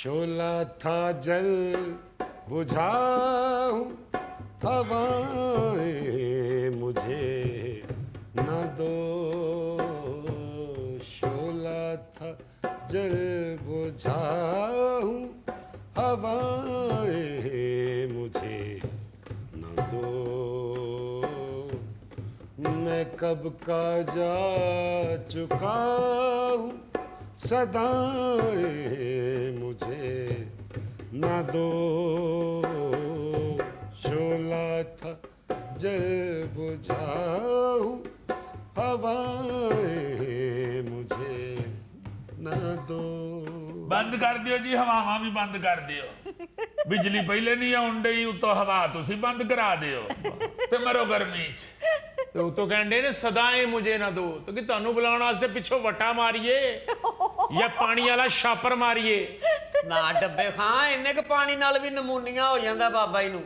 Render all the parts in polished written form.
शोला था जल बुझाऊं, हवाएं मुझे न दो। शोला था जल बुझाऊं, हवाएं मुझे न दो। मैं कब का जा चुका हूँ, सदाएं मुझे न दो। शोला था जल बुझाऊं, हवाएं मुझे न दो। बंद कर दियो जी, हवावां भी बंद कर दियो। बिजली पहले नहीं आउण डई, उतो हवा तुसी बंद करा दियो ते मरो गर्मी च। ਤੇ ਉਹ ਤੋਂ ਕਹਿੰਦੇ ਨੇ ਸਦਾਏ ਮੁਝੇ ਨਾ ਦੋ, ਤੇ ਕਿ ਤੁਹਾਨੂੰ ਬੁਲਾਉਣ ਵਾਸਤੇ ਪਿੱਛੋਂ ਵਟਾ ਮਾਰੀਏ ਜਾਂ ਪਾਣੀ ਵਾਲਾ ਛਾਪਰ ਮਾਰੀਏ? ਨਾ ਡੱਬੇ ਖਾਂ, ਇੰਨੇ ਕ ਪਾਣੀ ਨਾਲ ਵੀ ਨਮੂਨੀਆ ਹੋ ਜਾਂਦਾ ਬਾਬਾ ਜੀ ਨੂੰ।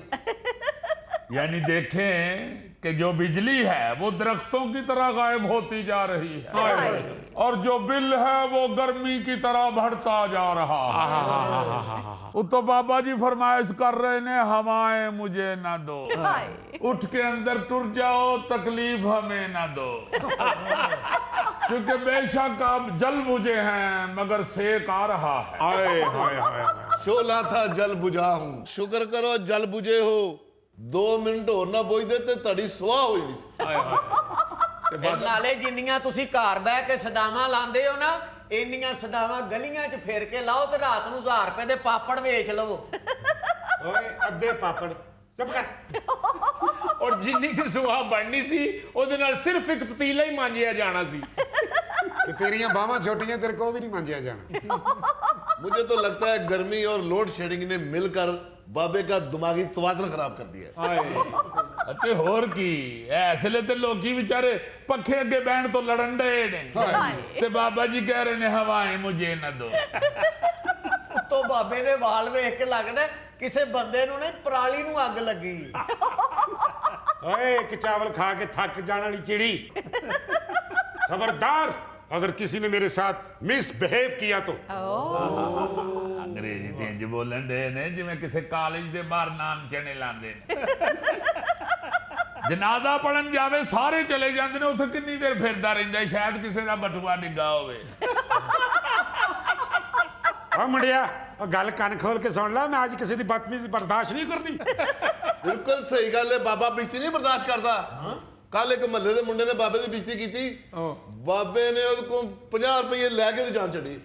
यानी देखें कि जो बिजली है वो दरख्तों की तरह गायब होती जा रही है और जो बिल है वो गर्मी की तरह बढ़ता जा रहा है। तो बाबा जी फरमाइश कर रहे ने, हवाएं मुझे ना दो, उठ के अंदर टुर जाओ, तकलीफ हमें ना दो। क्योंकि बेशक आप जल बुझे हैं मगर सेक आ रहा है। ਹਾਏ ਹਾਏ ਹਾਏ शोला था जल बुझा हूं, शुक्र करो जल बुझे हो। 2 ਮਿੰਟ ਹੋਰ ਨਾ ਬੁਝਦੇ ਤੇ ਤੁਹਾਡੀ ਸੁਆਹ ਹੋਈ ਨਹੀਂ। ਫਿਰ ਨਾਲੇ ਜਿੰਨੀਆਂ ਤੁਸੀਂ ਘਰ ਬਹਿ ਕੇ ਸਦਾਵਾਂ ਲਾਉਂਦੇ ਹੋ ਨਾ, ਇੰਨੀਆਂ ਸਦਾਵਾਂ ਗਲੀਆਂ 'ਚ ਫੇਰ ਕੇ ਲਾਓ ਤੇ ਰਾਤ ਨੂੰ 1000 ਰੁਪਏ ਦੇ ਪਾਪੜ ਵੇਚ ਲਵੋ। ਓਏ ਅੱਧੇ ਪਾਪੜ ਚੁੱਪ ਕਰ। ਔਰ ਜਿੰਨੀ ਕਿ ਸੁਆਹ ਬਣਨੀ ਸੀ ਉਹਦੇ ਨਾਲ ਸਿਰਫ ਇੱਕ ਪਤੀਲਾ ਹੀ ਮਾਂਜਿਆ ਜਾਣਾ ਸੀ। ਤੇ ਤੇਰੀਆਂ ਬਾਹਾਂ ਛੋਟੀਆਂ, ਤੇਰੇ ਕੋਲ ਵੀ ਨਹੀਂ ਮੰਜਿਆ ਜਾਣਾ। मुझे तो लगता है गर्मी और लोड शेडिंग ने मिलकर बाबे का दिमागी तवाज़ुन खराब कर दिया है। ਹਾਏ ਅਤੇ ਹੋਰ ਕੀ, ਇਸ ਵੇਲੇ ਤੇ ਲੋਕੀ ਵਿਚਾਰੇ ਪੱਖੇ ਅੱਗੇ ਬਹਿਣ ਤੋਂ ਲੜਨ ਡਏ ਨੇ ਤੇ ਬਾਬਾ ਜੀ ਕਹਿ ਰਹੇ ਨੇ ਹਵਾएं ਮੁਝੇ ਨਾ ਦੋ। ਉੱਤੋਂ ਬਾਬੇ ਦੇ ਵਾਲ ਵੇਖ ਕੇ ਲੱਗਦਾ ਕਿਸੇ ਬੰਦੇ ਨੂੰ ਨਹੀਂ, ਪਰਾਲੀ ਨੂੰ ਅੱਗ ਲੱਗੀ। ओए एक चावल खा के थक जाने वाली चिड़ी, खबरदार अगर किसी ने मेरे साथ मिसबिहेव किया तो। ਅੰਗਰੇਜ਼ੀ ਤੇ ਇੰਜ ਬੋਲਣ ਦੇ ਨੇ ਜਿਵੇਂ ਕਿਸੇ ਕਾਲਜ ਦੇ ਬਾਹਰ ਨਾਮ ਚਣੇ ਲਾਉਂਦੇ ਨੇ। ਜਨਾਜ਼ਾ ਪੜਨ ਜਾਵੇ ਸਾਰੇ ਚਲੇ ਜਾਂਦੇ ਨੇ, ਉੱਥੇ ਕਿੰਨੀ ਦੇਰ ਫਿਰਦਾ ਰਹਿੰਦਾ, ਸ਼ਾਇਦ ਕਿਸੇ ਦਾ ਬਟੂਆ ਡਿੱਗਾ ਹੋਵੇ। आ मुंडिया गल कान खोल के सुन ला, मैं आज किसी की बदतमीजी बर्दाश्त नहीं करनी। बिल्कुल सही गल है, बाबा बिजती नहीं बर्दाश्त करता। कल एक महल्ले के मुंडे ने बाबे की बिजती की थी, बाबे ने उसको 50 रुपये लैके तो जान चढ़ी।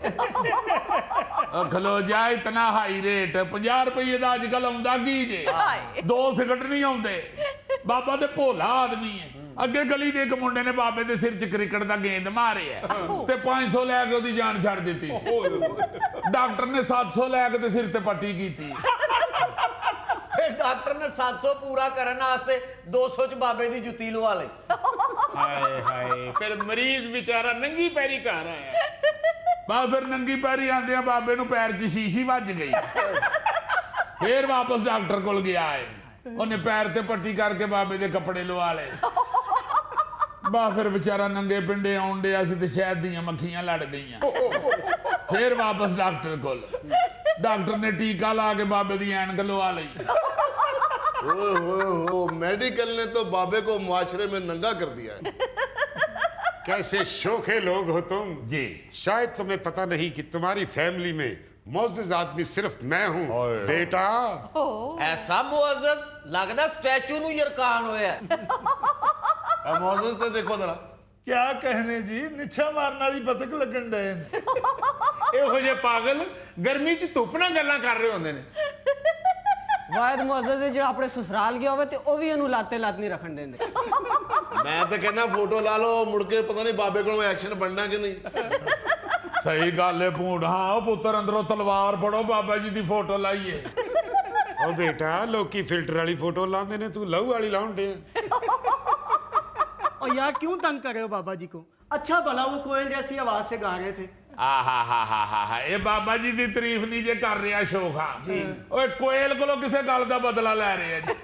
ਖਲੋ ਜਾ, ਇਤਨਾ ਹਾਈ ਰੇਟ 50 ਰੁਪਏ ਦਾ ਅੱਜ ਕੱਲ ਆਉਂਦਾ ਕੀ ਜੇ? 2 ਸਿਗਰਟ ਨਹੀਂ ਆਉਂਦੇ। ਬਾਬਾ ਤੇ ਭੋਲਾ ਆਦਮੀ ਹੈ। ਅੱਗੇ ਗਲੀ ਦੇ ਇੱਕ ਮੁੰਡੇ ਨੇ ਬਾਬੇ ਦੇ ਸਿਰ 'ਚ ਕ੍ਰਿਕਟ ਦਾ ਗੇਂਦ ਮਾਰਿਆ ਤੇ 500 ਲੈ ਕੇ ਉਹਦੀ ਜਾਨ ਛੱਡ ਦਿੱਤੀ। ਡਾਕਟਰ ਨੇ 700 ਲੈ ਕੇ ਤੇ ਸਿਰ ਤੇ ਪੱਟੀ ਕੀਤੀ। ਫਿਰ ਡਾਕਟਰ ਨੇ 700 ਪੂਰਾ ਕਰਨ ਵਾਸਤੇ 200 'ਚ ਬਾਬੇ ਦੀ ਜੁੱਤੀ ਲਵਾ ਲਈ। ਹਾਏ ਹਾਏ ਫਿਰ ਮਰੀਜ਼ ਵਿਚਾਰਾ ਨੰਗੀ ਪੈਰੀ ਘਰ ਆਇਆ। ਬਸ ਫਿਰ ਨੰਗੀ ਪੈਰੀ ਆਂਦਿਆਂ ਬਾਬੇ ਨੂੰ ਪੈਰ 'ਚ ਸ਼ੀਸ਼ੀ ਵੱਜ ਗਈ। ਫੇਰ ਵਾਪਸ ਡਾਕਟਰ ਕੋਲ ਗਿਆ ਏ, ਉਹਨੇ ਪੈਰ ਤੇ ਪੱਟੀ ਕਰਕੇ ਬਾਬੇ ਦੇ ਕੱਪੜੇ ਲਵਾ ਲਏ। ਬਾ ਫਿਰ ਵਿਚਾਰਾ ਨੰਗੇ ਪਿੰਡੇ ਆਉਣ ਡਿਆ ਸੀ ਤੇ ਸ਼ਹਿਦ ਦੀਆਂ ਮੱਖੀਆਂ ਲੜ ਗਈਆਂ। ਫੇਰ ਵਾਪਸ ਡਾਕਟਰ ਕੋਲ, ਡਾਕਟਰ ਨੇ ਟੀਕਾ ਲਾ ਕੇ ਬਾਬੇ ਦੀ ਐਨਕ ਲਵਾ ਲਈ। ओहो, मेडिकल ने तो बाबे को मुआशरे में नंगा कर दिया है। कैसे शोखे लोग हो तुम जी। शायद तुम्हें पता नहीं कि तुम्हारी फैमिली में मोअज़्ज़ज़ आदमी सिर्फ मैं हूँ बेटा। ਐਸਾ ਮੁਅੱਜ਼ਜ਼ ਲੱਗਦਾ ਸਟੈਚੂ ਨੂੰ ਯਰਕਾਨ ਹੋਇਆ। मोअज़्ज़ज़ तो देखो जरा। क्या कहने जी, निछा मारने वाली बतख लगन डे। ਇਹੋ ਜਿਹੇ ਪਾਗਲ ਗਰਮੀ 'ਚ ਧੁੱਪ ਨਾਲ ਗੱਲਾਂ ਕਰ ਰਹੇ ਹੁੰਦੇ ਨੇ। ਵਾਹਿਦ ਮੁਅੱਜ਼ਜ਼ ਹੈ ਜਿਹੜਾ ਆਪਣੇ ਸਸੁਰਾਲ ਗਿਆ ਹੋਵੇ ਤੇ ਉਹ ਵੀ ਇਹਨੂੰ ਲਾਤੇ ਲੱਤ ਨਹੀਂ ਰੱਖਣ ਦਿੰਦੇ। मैं तो कहना फोटो ला लो, मुड़ के पता नहीं बाबे को एक्शन बनना कि नहीं। ਸਹੀ ਗੱਲ ਏ ਭੂੰਡ। ਹਾਂ ਉਹ ਪੁੱਤਰ ਅੰਦਰੋਂ ਤਲਵਾਰ ਫੜੋ, ਬਾਬਾ ਜੀ ਦੀ ਫੋਟੋ ਲਾਈਏ। ओ बेटा लोकी फिल्टर वाली फोटो लाते ने, तू लहू वाली लाउन डे। और यार क्यों तंग कर रहे हो बाबा जी को? अच्छा भला वो कोयल जैसी आवाज से गा रहे थे। ਆਹਾ ਇਹ ਬਾਬਾ ਜੀ ਦੀ ਤਾਰੀਫ ਨਹੀਂ ਜੇ ਕਰ ਰਿਹਾ ਸ਼ੋਖਾ ਜੀ। ਓਏ ਕੋਇਲ ਕੋਲੋਂ ਕਿਸੇ ਗੱਲ ਦਾ ਬਦਲਾ ਲੈ ਰਿਹਾ ਜੀ।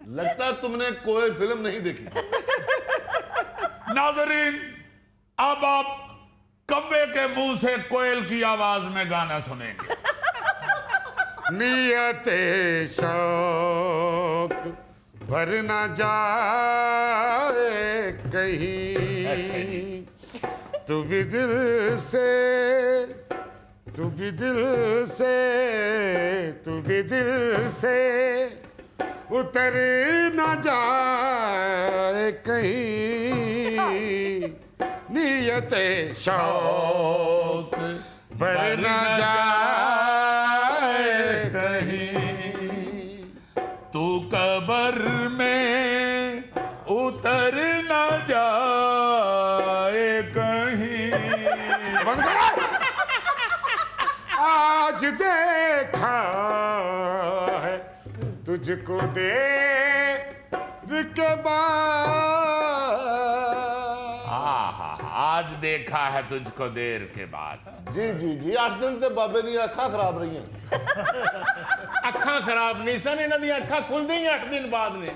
लगता है तुमने कोई फिल्म नहीं देखी। नाज़रीन, अब आप कव्वे के मुंह से कोयल की आवाज में गाना सुनेंगे। नियत शौक भर ना जाए कहीं, तू भी दिल से, तू भी दिल से, तू भी दिल से उतर ना जाए कहीं, नियत शौक भर ना जाए कहीं, तू कबर में उतर न जाए कहीं। बंद करो। आज देखा है तुझको देर के बाद, आज देखा है तुझको देर के बाद। जी जी जी 8 दिन ਤੇ ਬਾਬੇ ਦੀਆਂ ਅੱਖਾਂ ਖਰਾਬ ਰਹੀਆਂ। ਅੱਖਾਂ ਖਰਾਬ ਨਹੀਂ ਸਨ, ਇਹਨਾਂ ਦੀਆਂ ਅੱਖਾਂ ਖੁੱਲਦੀਆਂ ਹੀ 8 ਦਿਨ ਬਾਅਦ ਨੇ।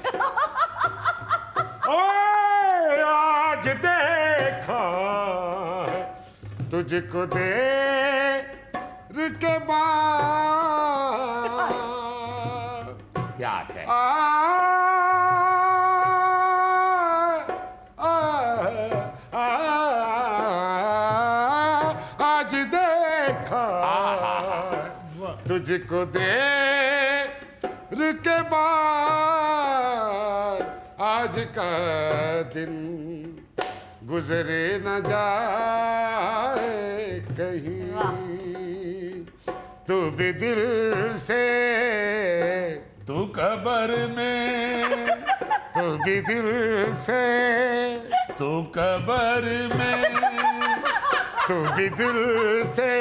ओए आज देखा है तुझको देर के बाद, क्या कहे? आज देखा तुझको देर के बाद, आज का दिन गुजरे न जाए कहीं, तू भी दिल से, तू कबर में, तू भी दिल से, तू कबर में, तू भी दिल से,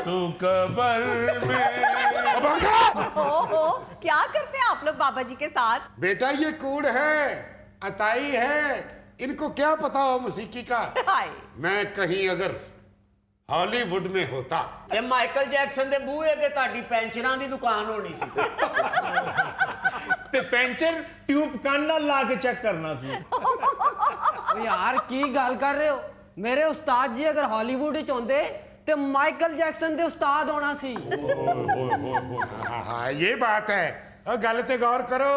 तू कबर में। ओहो, क्या करते हैं आप लोग बाबा जी के साथ? बेटा ये कूड़ है, अताई है, इनको क्या पता हो मौसीकी का। हाय, मैं कहीं अगर हॉलीवुड में होता, ਇਹ ਮਾਈਕਲ ਜੈਕਸਨ ਦੇ ਬੂਹੇ ਅੱਗੇ ਤੁਹਾਡੀ ਪੈਂਚਰਾਂ ਦੀ ਦੁਕਾਨ ਹੋਣੀ ਸੀ। ਤੇ ਪੈਂਚਰ ਟਿਊਬ ਕੰਨ ਨਾਲ ਲਾ ਕੇ ਚੈੱਕ ਕਰਨਾ ਸੀ। ओ यार की गल कर रहे हो? मेरे उस्ताद जी अगर हॉलीवुड च होंदे ते माइकल जैक्सन दे उस्ताद होना सी। हाँ हाँ ये बात है। गल ते गौर करो,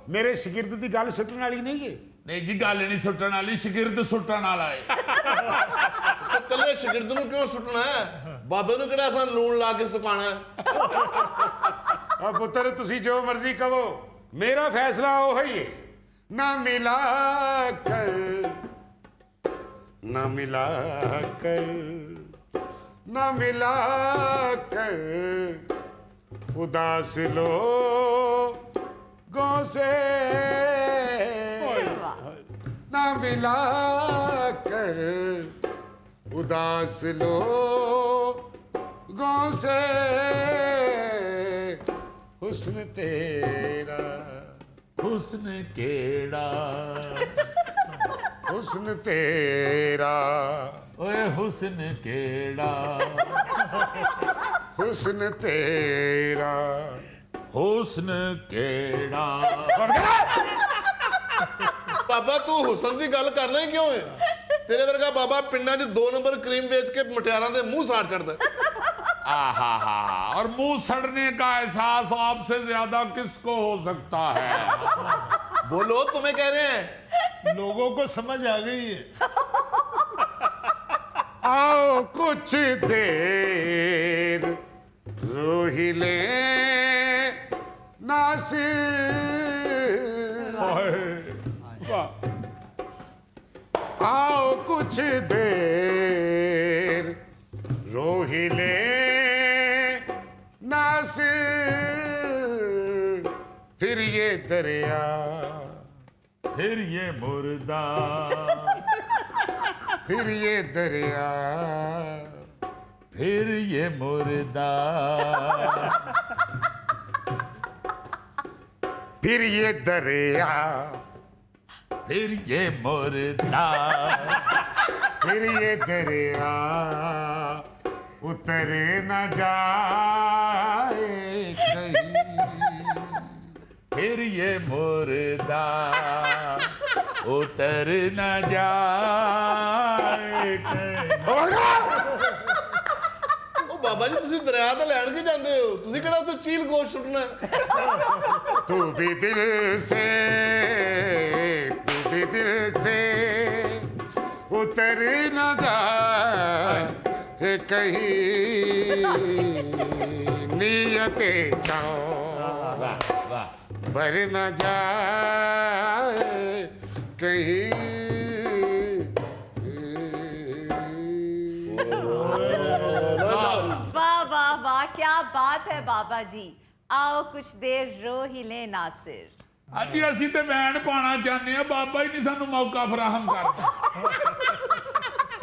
मेरे शिगिर्द की गल सुटने वाली नहीं है। नहीं जी, गल नहीं सुटन वाली, शिगिर्द सुटन वाला है। ਤੇ ਕੱਲੇ ਸ਼ਾਗਿਰਦ ਨੂੰ ਕਿਉਂ ਸੁੱਟਣਾ ਹੈ? ਬਾਬੇ ਨੂੰ ਕਿਹੜਾ ਅਸਾਂ ਲੂਣ ਲਾ ਕੇ ਸੁਕਾਣਾ ਹੈ? और पुत्र तुसी जो मर्जी कहो, मेरा फैसला वो ही है। ना मिला कर, ना मिला कर, ना मिला कर उदास लोगों से, ना मिला कर उदास लोगों से, हुस्न तेरा, हुस्न केड़ा, हुस्न तेरा, ओए हुस्न केड़ा, हुस्न तेरा, हुस्न केड़ा। ਬਾਬਾ ਤੂੰ ਹੁਸਨ ਦੀ ਗੱਲ ਕਰਨਾ ਹੀ ਕਿਉਂ ਹੈ? ਤੇਰੇ ਵਰਗਾ ਬਾਬਾ ਪਿੰਡਾਂ 'ਚ 2 ਨੰਬਰ ਕਰੀਮ ਵੇਚ ਕੇ ਮਟਿਆਰਾਂ ਦੇ ਮੂੰਹ ਸਾੜ ਚੜਦਾ। आहा हा, और मुंह सड़ने का एहसास आपसे ज्यादा किसको हो सकता है? बोलो तुम्हें कह रहे हैं। लोगों को समझ आ गई है। आओ कुछ देर रो ही ले नासिर, आओ कुछ देर रो ही ले नासिर, फिर ये दरिया, फिर ये मुर्दा, फिर ये दरिया, फिर ये मुर्दा, फिर ये दरिया, फिर ये मुर्दा, फिर ये दरिया उतर न जाए कहीं, फिर ये मुर्दा उतर न जाए कहीं। ਉਹ ਬਾਬਾ ਜੀ ਤੁਸੀਂ ਦਰਿਆ ਤਾਂ ਲੈਣ ਕੇ ਜਾਂਦੇ ਹੋ, ਤੁਸੀਂ ਕਿਹੜਾ ਉੱਥੇ ਚੀਲ ਗੋਸ਼ ਸੁੱਟਣਾ ਹੈ? तू भी दिल से उतर न जाए कहीं नियते भर न जाए कहीं। वाह वाह वाह, क्या बात है बाबा जी। आओ कुछ देर रो ही ले नासिर। ਅੱਜ ਅਸੀਂ ਤੇ ਵੈਨ ਪਾਣਾ ਚਾਹੁੰਦੇ ਆ, ਬਾਬਾ ਹੀ ਨਹੀਂ ਸਾਨੂੰ ਮੌਕਾ ਫਰਾਹਮ ਕਰਦਾ।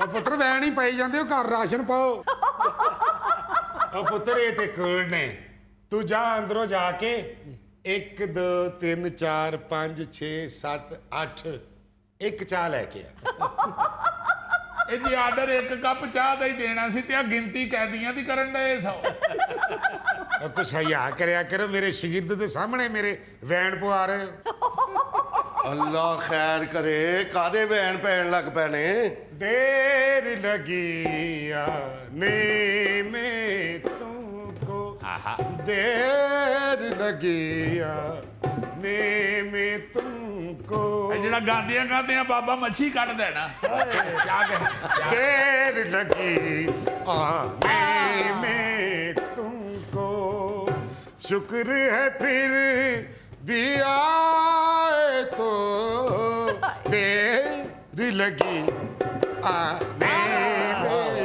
ਉਹ ਪੁੱਤਰ ਵੈਣ ਹੀ ਪਾਈ ਜਾਂਦੇ ਹੋ, ਘਰ ਰਾਸ਼ਨ ਪਾਓ। ਉਹ ਪੁੱਤਰ ਇਹ ਤੇ ਕੋਲ ਨੇ, ਤੂੰ ਜਾ ਅੰਦਰੋਂ ਜਾ ਕੇ 1 2 3 4 5 6 7 8 ਇੱਕ ਚਾਹ ਲੈ ਕੇ ਆ। ਇਹ ਜੀ ਆਰਡਰ 1 ਕੱਪ ਚਾਹ ਦਾ ਹੀ ਦੇਣਾ ਸੀ ਤੇ ਆ ਗਿਣਤੀ ਕੈਦੀਆਂ ਦੀ ਕਰਨ ਡਏ ਸੋ। ਉਹ ਕੁਛ ਹਿਆ ਕਰਿਆ ਕਰੋ, ਮੇਰੇ ਸ਼ਗਿਰਦ ਦੇ ਸਾਹਮਣੇ ਮੇਰੇ ਵੈਣ ਪਵਾ ਰਹੇ ਹੋ। ਅੱਲਾ ਖੈਰ ਕਰੇ, ਕਾਦੇ ਵੈਣ ਪੈਣ ਲੱਗ ਪੈਣੇ? देर लगी आने में तुमको, देर लगी आने में तुमको। ਇਹ ਜਿਹੜਾ ਗਾਂਦੀਆਂ ਗਾਂਦੀਆਂ ਬਾਬਾ ਮੱਛੀ ਕੱਢ ਦੇਣਾ। ਕਿਆ ਕਹਿ देर लगी आने में तुमको, शुक्र है फिर भी आए तो, देर लगी आने में।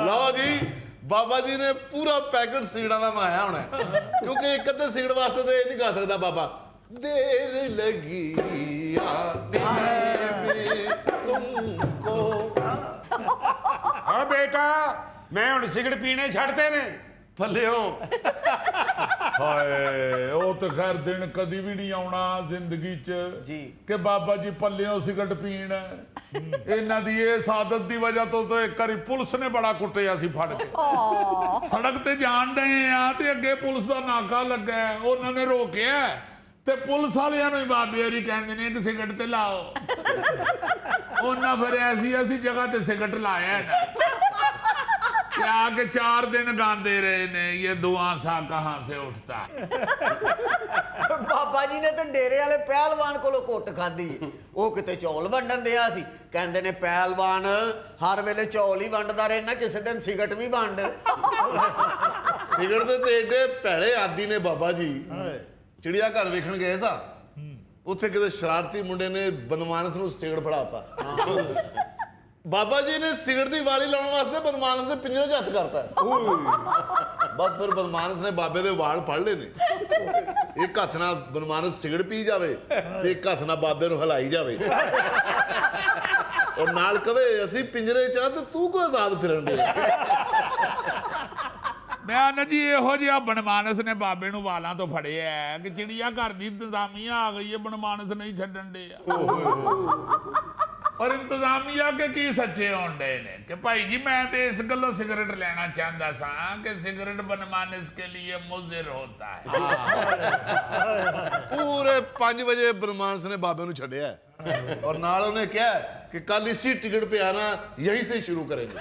ਲਓ ਜੀ, ਬਾਬਾ ਜੀ ਨੇ ਪੂਰਾ ਪੈਕਟ ਸਿਗਰਟਾਂ ਦਾ ਮਾਇਆ ਹੋਣਾ ਹੈ। ਕਿਉਂਕਿ ਇੱਕ ਅੱਧੇ ਸਿਗਰਟ ਵਾਸਤੇ ਤਾਂ ਇਹ ਨਹੀਂ ਗਾ ਸਕਦਾ ਬਾਬਾ। ਦੇਰ ਲੱਗੀ ਆਨੇ में तुमको। ਹਾਂ ਬੇਟਾ, ਮੈਂ ਹੁਣ ਸਿਗਰਟ ਪੀਣੇ ਛੱਡਦੇ ਨੇ। ਭਲਿਓ ਹਾਏ, ਉਹ ਤਾਂ ਖੈਰ ਦਿਨ ਕਦੀ ਵੀ ਨਹੀਂ ਆਉਣਾ ਜ਼ਿੰਦਗੀ 'ਚ ਜੀ ਕਿ ਬਾਬਾ ਜੀ ਪੱਲਿਓਂ ਸਿਗਰਟ ਪੀਣ। ਇਹਨਾਂ ਦੀ ਇਸ ਆਦਤ ਦੀ ਵਜ੍ਹਾ ਤੋਂ ਤਾਂ ਇੱਕ ਵਾਰੀ ਪੁਲਿਸ ਨੇ ਬੜਾ ਕੁੱਟਿਆ ਸੀ ਫੜ ਕੇ। ਸੜਕ ਤੇ ਜਾਣ ਡਏ ਆ ਤੇ ਅੱਗੇ ਪੁਲਿਸ ਦਾ ਨਾਕਾ ਲੱਗਾ ਹੈ, ਉਹਨਾਂ ਨੇ ਰੋਕਿਆ ਤੇ ਪੁਲਿਸ ਵਾਲਿਆਂ ਨੂੰ ਹੀ ਬਾਬੇ ਹੋਰੀ ਕਹਿੰਦੇ ਨੇ ਕਿ ਸਿਗਰਟ ਤੇ ਲਾਓ। ਉਹਨਾਂ ਫਿਰ ਐਸੀ ਜਗ੍ਹਾ ਤੇ ਸਿਗਰਟ ਲਾਇਆ ਨਾ कि आगे 4 दिन गाते रहे ने, ये दुआ सा कहां से उठता। ਬਾਬਾ ਜੀ ਨੇ ਤਾਂ ਡੇਰੇ ਵਾਲੇ ਪਹਿਲਵਾਨ ਕੋਲੋਂ ਕੁੱਟ ਖਾਧੀ। ਉਹ ਕਿਤੇ ਚੌਲ ਵੰਡਣ ਦਿਆ ਸੀ, ਕਹਿੰਦੇ ਨੇ ਪਹਿਲਵਾਨ ਹਰ ਵੇਲੇ ਚੌਲ ਹੀ ਵੰਡਦਾ ਰਹਿਣਾ, ਕਿਸੇ ਦਿਨ ਸਿਗਰਟ ਵੀ ਵੰਡ। ਸਿਗਰਟ ਦੇ ਤੇ ਏਡੇ ਭੈੜੇ ਆਦੀ ਨੇ ਬਾਬਾ ਜੀ। ਚਿੜੀਆ ਘਰ ਵੇਖਣ ਗਏ ਸਾਂ, ਉੱਥੇ ਕਿਤੇ ਸ਼ਰਾਰਤੀ ਮੁੰਡੇ ਨੇ ਬਨਮਾਨਸ ਨੂੰ ਸਿਗਰਟ ਫੜਾਤਾ। ਬਾਬਾ ਜੀ ਨੇ ਸਿਗਰਟ ਦੀ ਵਾਰੀ ਲਾਉਣ ਵਾਸਤੇ ਬਨਮਾਨਸ ਦੇ ਪਿੰਜਰੇ 'ਚ ਹੱਥ ਕਰਤਾ। ਬਸ ਫਿਰ ਬਨਮਾਨਸ ਨੇ ਬਾਬੇ ਦੇ ਵਾਲ ਫੜ ਲਏ ਨੇ। ਇੱਕ ਹੱਥ ਨਾਲ ਬਨਮਾਨਸ ਸਿਗਰਟ ਪੀ ਜਾਵੇ ਤੇ ਇੱਕ ਹੱਥ ਨਾਲ ਬਾਬੇ ਨੂੰ ਹਿਲਾਈ ਜਾਵੇ, ਔਰ ਨਾਲ ਕਵੇ ਅਸੀਂ ਪਿੰਜਰੇ 'ਚ ਆ ਤੇ ਤੂੰ ਕੋ ਆਜ਼ਾਦ ਫਿਰਨ ਦੇ। ਮੈਂ ਨਾ ਜੀ ਇਹੋ ਜਿਹਾ ਬਨਮਾਨਸ ਨੇ ਬਾਬੇ ਨੂੰ ਵਾਲਾਂ ਤੋਂ ਫੜਿਆ ਕਿ ਚਿੜੀਆ ਘਰ ਦੀ ਇੰਤਜ਼ਾਮੀਆ ਆ ਗਈ ਹੈ, ਬਨਮਾਨਸ ਨਹੀਂ ਛੱਡਣ ਦੇ। ਔਰ ਇੰਤਜ਼ਾਮੀਆ ਕੇ ਕੀ ਸੱਚੇ ਹੋਣ ਡਏ ਨੇ ਕਿ ਭਾਈ ਜੀ ਮੈਂ ਤੇ ਇਸ ਗੱਲੋਂ ਸਿਗਰਟ ਲੈਣਾ ਚਾਹੁੰਦਾ ਸਾਂ ਕਿ ਸਿਗਰਟ ਬਨਮਾਨਸ ਕੇ लिए मुज़िर होता है। ਪੂਰੇ 5 ਵਜੇ ਬਨਮਾਨਸ ਨੇ ਬਾਬੇ ਨੂੰ ਛੱਡਿਆ ਔਰ ਨਾਲ ਉਹਨੇ ਕਿਹਾ ਕਿ ਕੱਲ ਇਸੀ ਟਿਕਟ पे आना, यहीं से शुरू करेंगे।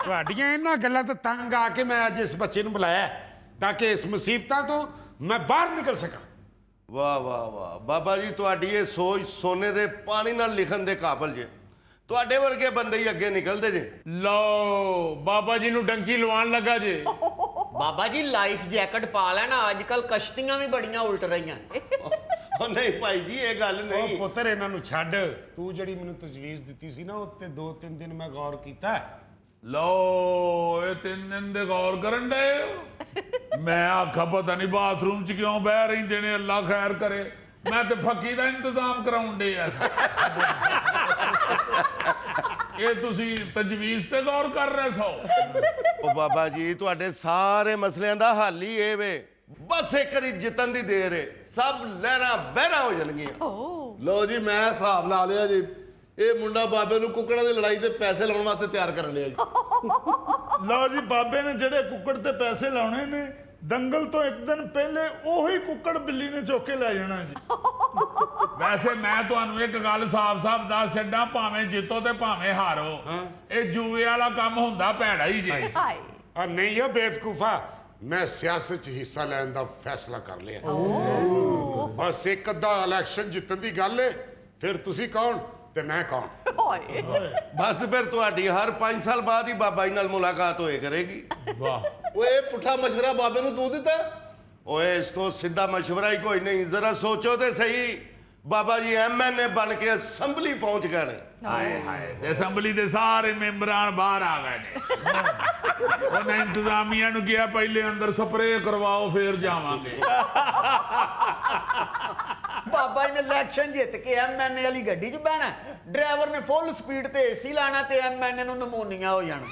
ਤੁਹਾਡੀਆਂ ਇਹਨਾਂ ਗੱਲਾਂ ਤੋਂ ਤੰਗ ਆ ਕੇ ਮੈਂ ਅੱਜ ਇਸ ਬੱਚੇ ਨੂੰ ਬੁਲਾਇਆ ਤਾਂ ਕਿ ਇਸ ਮੁਸੀਬਤਾਂ ਤੋਂ ਮੈਂ ਬਾਹਰ ਨਿਕਲ ਸਕਾਂ। ਵਾਹ ਵਾਹ ਵਾਹ ਬਾਬਾ ਜੀ, ਤੁਹਾਡੀ ਇਹ ਸੋਚ ਸੋਨੇ ਦੇ ਪਾਣੀ ਨਾਲ ਲਿਖਣ ਦੇ ਕਾਬਲ ਜੇ। ਤੁਹਾਡੇ ਵਰਗੇ ਬੰਦੇ ਹੀ ਅੱਗੇ ਨਿਕਲਦੇ ਜੇ। ਲਓ ਬਾਬਾ ਜੀ ਨੂੰ ਡੰਕੀ ਲਵਾਉਣ ਲੱਗਾ ਜੇ। ਬਾਬਾ ਜੀ ਲਾਈਫ ਜੈਕਟ ਪਾ ਲੈਣਾ, ਅੱਜ ਕੱਲ ਕਸ਼ਤੀਆਂ ਵੀ ਬੜੀਆਂ ਉਲਟ ਰਹੀਆਂ। ਉਹ ਨਹੀਂ ਭਾਈ ਜੀ, ਇਹ ਗੱਲ ਉਹ ਨਹੀਂ। ਪੁੱਤਰ ਇਹਨਾਂ ਨੂੰ ਛੱਡ, ਤੂੰ ਜਿਹੜੀ ਮੈਨੂੰ ਤਜਵੀਜ਼ ਦਿੱਤੀ ਸੀ ਨਾ ਉੱਤੇ 2-3 ਦਿਨ ਮੈਂ ਗੌਰ ਕੀਤਾ। ਲਓ ਇਹ 3 ਦਿਨ ਦੇ ਗੌਰ ਕਰਨ ਡਏ ਹੋ। ਮੈਂ ਆਖਾ ਪਤਾ ਨਹੀਂ ਬਾਥਰੂਮ 'ਚ ਕਿਉਂ ਬਹਿ ਰਹਿੰਦੇ ਨੇ, ਅੱਲਾ ਖੈਰ ਕਰੇ। ਮੈਂ ਤੇ ਫੱਕੀ ਦਾ ਇੰਤਜ਼ਾਮ ਕਰਾਉਣ ਡੇ ਆ। ਇਹ ਤੁਸੀਂ ਤਜਵੀਜ਼ ਤੇ ਗੌਰ ਕਰ ਰਹੇ ਸੋ। ਉਹ ਬਾਬਾ ਜੀ, ਤੁਹਾਡੇ ਸਾਰੇ ਮਸਲਿਆਂ ਦਾ ਹੱਲ ਹੀ ਇਹ ਵੇ, ਬਸ ਇੱਕ ਵਾਰੀ ਜਿੱਤਣ ਦੀ ਦੇਰ ਏ, ਸਭ ਲਹਿਰਾਂ ਬਹਿਰਾਂ ਹੋ ਜਾਣਗੀਆਂ। ਲਓ ਜੀ, ਮੈਂ ਹਿਸਾਬ ਲਾ ਲਿਆ ਜੀ। ਇਹ ਮੁੰਡਾ ਬਾਬੇ ਨੂੰ ਕੁੱਕੜਾਂ ਦੀ ਲੜਾਈ ਤੇ ਪੈਸੇ ਲਾਉਣ ਵਾਸਤੇ ਤਿਆਰ ਕਰਨ ਲਿਆ ਜੀ। ਲਓ ਜੀ, ਬਾਬੇ ਨੇ ਜਿਹੜੇ ਕੁੱਕੜ ਤੇ ਪੈਸੇ ਲਾਉਣੇ ਨੇ, ਦੰਗਲ ਤੋਂ 1 ਦਿਨ ਪਹਿਲੇ ਉਹੀ ਕੁੱਕੜ ਬਿੱਲੀ ਨੇ ਚੁੱਕ ਕੇ ਲੈ ਜਾਣਾ ਜੀ। ਵੈਸੇ ਮੈਂ ਤੁਹਾਨੂੰ ਇੱਕ ਗੱਲ ਸਾਫ਼-ਸਾਫ਼ ਦੱਸ ਛੱਡਾਂ, ਭਾਵੇਂ ਜਿੱਤੋ ਤੇ ਭਾਵੇਂ ਹਾਰੋ, ਇਹ ਜੂਏ ਵਾਲਾ ਕੰਮ ਹੁੰਦਾ ਭੈੜਾ ਹੀ ਜੇ। हाय ਆ ਨਹੀਂ ਉਹ ਬੇਵਕੂਫਾ, ਮੈਂ ਸਿਆਸਤ 'ਚ ਹਿੱਸਾ ਲੈਣ ਦਾ ਫੈਸਲਾ ਕਰ ਲਿਆ। ਬਸ ਇੱਕ ਅੱਧਾ ਇਲੈਕਸ਼ਨ ਜਿੱਤਣ ਦੀ ਗੱਲ ਏ, ਫਿਰ ਤੁਸੀਂ ਕੌਣ ਤੇ ਮੈਂ ਕੌਣ। हाय ਬਸ ਫਿਰ ਤੁਹਾਡੀ ਹਰ 5 ਸਾਲ ਬਾਅਦ ਹੀ ਬਾਬਾ ਜੀ ਨਾਲ ਮੁਲਾਕਾਤ ਹੋਏ ਕਰੇਗੀ। ਵਾਹ ਓਏ ਪੁੱਠਾ ਮਸ਼ਵਰਾ ਬਾਬੇ ਨੂੰ ਤੂੰ ਦਿੱਤਾ? ਓਏ ਇਸ ਤੋਂ ਸਿੱਧਾ ਮਸ਼ਵਰਾ ਹੀ ਕੋਈ ਨਹੀਂ, ਜ਼ਰਾ ਸੋਚੋ ਤੇ ਸਹੀ। ਬਾਬਾ ਜੀ ਐਮਐਨਏ ਬਣ ਕੇ ਅਸੈਂਬਲੀ ਪਹੁੰਚ ਗਏ ਨੇ। ਹਾਏ ਹਾਏ, ਤੇ ਅਸੈਂਬਲੀ ਦੇ ਸਾਰੇ ਮੈਂਬਰਾਂ ਬਾਹਰ ਆ ਗਏ ਨੇ। ਉਹਨੇ ਇੰਤਜ਼ਾਮੀਆਂ ਨੂੰ ਕਿਹਾ ਪਹਿਲੇ ਅੰਦਰ ਸਪਰੇਅ ਕਰਵਾਓ ਫਿਰ ਜਾਵਾਂਗੇ। ਬਾਬਾ ਜੀ ਨੇ ਇਲੈਕਸ਼ਨ ਜਿੱਤ ਕੇ ਐਮਐਨਏ ਵਾਲੀ ਗੱਡੀ 'ਚ ਬਹਿਣਾ, ਡਰਾਈਵਰ ਨੇ ਫੁੱਲ ਸਪੀਡ ਤੇ ਏਸੀ ਲਾਣਾ ਤੇ ਐਮਐਨਏ ਨੂੰ ਨਮੂਨੀਆ ਹੋ ਜਾਣਾ।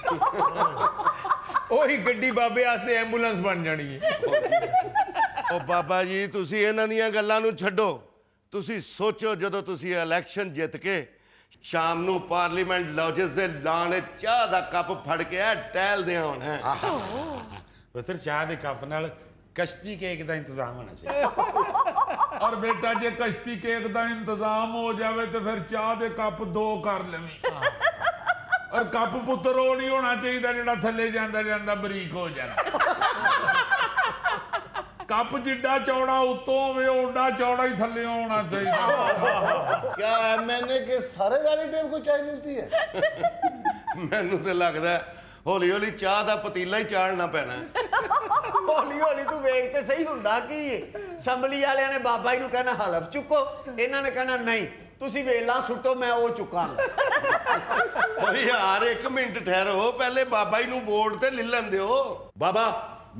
ਉਹੀ ਗੱਡੀ ਬਾਬੇ ਵਾਸਤੇ ਐਂਬੂਲੈਂਸ ਬਣ ਜਾਣੀ ਹੈ। ਉਹ ਬਾਬਾ ਜੀ ਤੁਸੀਂ ਇਹਨਾਂ ਦੀਆਂ ਗੱਲਾਂ ਨੂੰ ਛੱਡੋ, ਤੁਸੀਂ ਸੋਚੋ ਜਦੋਂ ਤੁਸੀਂ ਇਲੈਕਸ਼ਨ ਜਿੱਤ ਕੇ ਸ਼ਾਮ ਨੂੰ ਪਾਰਲੀਮੈਂਟ ਲੌਜਸ ਦੇ ਲਾਣ ਚਾਹ ਦਾ ਕੱਪ ਫੜ ਕੇ ਟਹਿਲਦੇ ਹੋਣਾ। ਪੁੱਤਰ ਚਾਹ ਦੇ ਕੱਪ ਨਾਲ ਕਸ਼ਤੀ ਕੇਕ ਦਾ ਇੰਤਜ਼ਾਮ ਹੋਣਾ ਚਾਹੀਦਾ। ਔਰ ਬੇਟਾ ਜੇ ਕਸ਼ਤੀ ਕੇਕ ਦਾ ਇੰਤਜ਼ਾਮ ਹੋ ਜਾਵੇ ਤੇ ਫਿਰ ਚਾਹ ਦੇ ਕੱਪ 2 ਕਰ ਲਵੀਂ। ਔਰ ਕੱਪ ਪੁੱਤਰ ਉਹ ਨਹੀਂ ਹੋਣਾ ਚਾਹੀਦਾ ਜਿਹੜਾ ਥੱਲੇ ਜਾਂਦਾ ਜਾਂਦਾ ਬਰੀਕ ਹੋ ਜਾਣਾ। ਕੱਪ ਜਿੱਡਾ ਚੌੜਾ ਉੱਤੋਂ ਹੋਵੇ ਓਡਾ ਚੌੜਾ ਹੀ ਥੱਲੇ ਹੋਣਾ ਚਾਹੀਦਾ। क्या एमएनए के सारे वैलिडेट को चाय मिलती है? ਮੈਨੂੰ ਤੇ ਲੱਗਦਾ ਹੌਲੀ ਹੌਲੀ ਚਾਹ ਦਾ ਪਤੀਲਾ ਹੀ ਚਾੜਨਾ ਪੈਣਾ। ਹੌਲੀ ਹੌਲੀ ਤੂੰ ਵੇਖ ਤੇ ਸਹੀ ਹੁੰਦਾ ਕੀ ਅਸੈਂਬਲੀ ਵਾਲਿਆਂ ਨੇ ਬਾਬਾ ਜੀ ਨੂੰ ਕਹਿਣਾ ਹਲਫ ਚੁੱਕੋ, ਇਹਨਾਂ ਨੇ ਕਹਿਣਾ ਨਹੀਂ ਤੁਸੀਂ ਵੇਲਾਂ ਸੁੱਟੋ ਮੈਂ ਉਹ ਚੁੱਕਾਂਗਾ। ਓਏ यार एक मिनट ठहरो, पहले बाबा जी ਨੂੰ ਵੋਟ ਤੇ ਲੈ ਲੈਂਦੇ ਹੋ। बाबा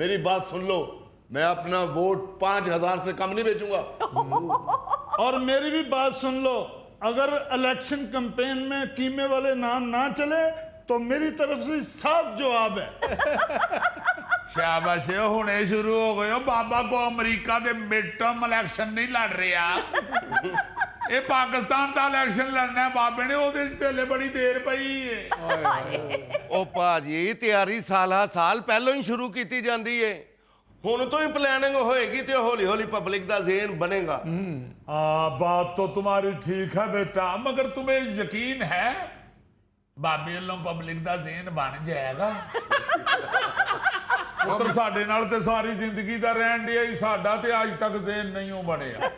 मेरी बात सुन लो, मैं अपना वोट 5000 से कम नहीं बेचूंगा। और मेरी भी बात सुन लो, अगर इलेक्शन कैंपेन में कीमे वाले नाम ना चले तो मेरी तरफ से साफ जवाब है। ਸ਼ਾਬਾਸ਼, ਹੁਣੇ ਸ਼ੁਰੂ ਹੋ ਗਏ ਹੋ। ਬਾਬਾ ਕੋ ਅਮਰੀਕਾ ਦੇ ਮਿਡ ਟਰਮ ਇਲੈਕਸ਼ਨ ਨਹੀਂ ਲੜ ਰਿਹਾ, ਇਹ ਪਾਕਿਸਤਾਨ ਦਾ ਇਲੈਕਸ਼ਨ ਲੜਨਾ ਹੈ ਬਾਬੇ ਨੇ, ਉਹਦੇ 'ਚ ਤੇ ਬੜੀ ਦੇਰ ਪਈ ਹੈ। ਉਹ ਭਾਜੀ ਤਿਆਰੀ ਸਾਲਾ ਸਾਲ ਪਹਿਲਾਂ ਹੀ ਸ਼ੁਰੂ ਕੀਤੀ ਜਾਂਦੀ ਏ, ਹੁਣ ਤੋਂ ਹੀ ਪਲੈਨਿੰਗ ਹੋਏਗੀ ਤੇ ਹੌਲੀ ਹੌਲੀ ਪਬਲਿਕ ਦਾ ਜ਼ਹਨ बनेगा। बात तो तुम्हारी ठीक है बेटा, मगर तुम्हें यकीन है बाबे ਵੱਲੋਂ ਪਬਲਿਕ ਦਾ ਜ਼ਹਨ ਬਣ ਜਾਏਗਾ? ਪੁੱਤਰ ਸਾਡੇ ਨਾਲ ਤੇ ਸਾਰੀ ਜ਼ਿੰਦਗੀ ਦਾ ਰਹਿਣ ਡਿਆ ਹੀ, ਸਾਡਾ ਤੇ ਅੱਜ ਤੱਕ ਜ਼ਹਨ ਨਹੀਂ ਉਹ ਬਣਿਆ।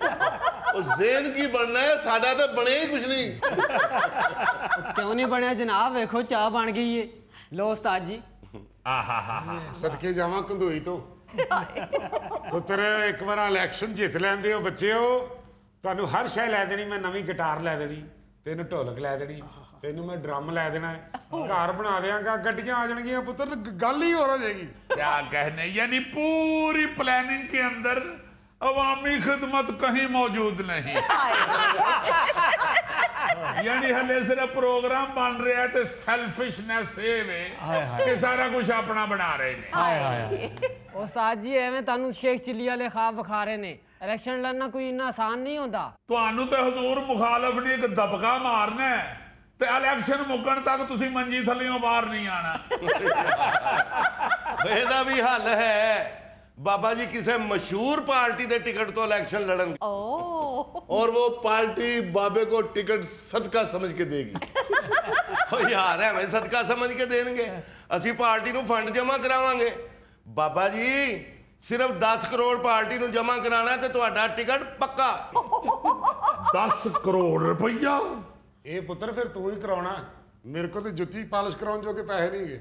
ਉਹ ਜ਼ਹਨ ਕੀ ਬਣਨਾ ਹੈ, ਸਾਡਾ ਤਾਂ ਬਣਿਆ ਹੀ ਕੁਝ ਨਹੀਂ। क्यों नहीं बनया जनाब, देखो चाह बन गई है। लो उस्ताद जी। ਆਹਾਹਾ, ਸਦਕੇ ਜਾਵਾਂ ਕੰਦੋਈ ਤੋਂ। ਪੁੱਤਰ ਇੱਕ ਵਾਰ ਇਲੈਕਸ਼ਨ ਜਿੱਤ ਲੈਂਦੇ ਹੋ ਬੱਚਿਓ, ਤੁਹਾਨੂੰ ਹਰ ਸ਼ੈ ਲੈ ਦੇਣੀ। ਮੈਂ ਨਵੀਂ ਗਿਟਾਰ ਲੈ ਦੇਣੀ, ਤੈਨੂੰ ਢੋਲਕ ਲੈ ਦੇਣੀ, ਤੈਨੂੰ ਮੈਂ ਡਰਮ ਲੈ ਦੇਣਾ, ਘਰ ਬਣਾ ਦੇਵਾਂਗਾ, ਗੱਡੀਆਂ ਆ ਜਾਣਗੀਆਂ। ਪੁੱਤਰ ਗੱਲ ਹੀ ਹੋਰ ਹੋ ਜਾਏਗੀ। क्या कहने, यानी पूरी प्लानिंग के अंदर अवामी खिदमत कहीं मौजूद नहीं। यानी हले सिर्फ प्रोग्राम बन रहा है तो सेल्फिशनेस सेव है कि सारा कुछ अपना बना रहे ने। उस्ताद जी एवें तानू शेख चिल्ली वाले ख्वाब विखा रहे ने, इलेक्शन लड़ना कोई इन्ना आसान नहीं होता। ਤੁਹਾਨੂੰ ਤੇ ਹਜ਼ੂਰ ਮੁਖਾਲਫ ਨੇ ਇੱਕ ਦਬਕਾ ਮਾਰਨਾ ਹੈ ਤੇ ਇਲੈਕਸ਼ਨ ਮੁੱਕਣ ਤੱਕ ਤੁਸੀਂ ਮੰਜੀ ਥੱਲਿਓਂ ਬਾਹਰ ਨਹੀਂ ਆਣਾ। ਇਹਦਾ ਵੀ ਹੱਲ ਹੈ, ਬਾਬਾ ਜੀ ਕਿਸੇ ਮਸ਼ਹੂਰ ਪਾर्टी ਦੇ ਟਿਕਟ ਤੋਂ ਇਲੈਕਸ਼ਨ ਲੜਨਗੇ और वो पार्टी बाबे को टिकट सदका समझ के देगी। ओ यार हमें सदका समझ के देंगे, ਅਸੀਂ ਪਾर्टी ਨੂੰ ਫੰਡ ਜਮ੍ਹਾਂ ਕਰਾਵਾਂਗੇ। ਬਾਬਾ ਜੀ ਸਿਰਫ 10 ਕਰੋੜ ਪਾर्टी ਨੂੰ ਜਮ੍ਹਾਂ ਕਰਾਣਾ ਤੇ ਤੁਹਾਡਾ ਟਿਕਟ ਪੱਕਾ। 10 ਕਰੋੜ ਰੁਪਈਆ? ਇਹ ਪੁੱਤਰ ਫਿਰ ਤੂੰ ਹੀ ਕਰਾਉਣਾ, ਮੇਰੇ ਕੋਲ ਤੇ ਜੁੱਤੀ ਪਾਲਿਸ਼ ਕਰਾਉਣ ਜੋਗੇ ਪੈਸੇ ਨਹੀਂਗੇ।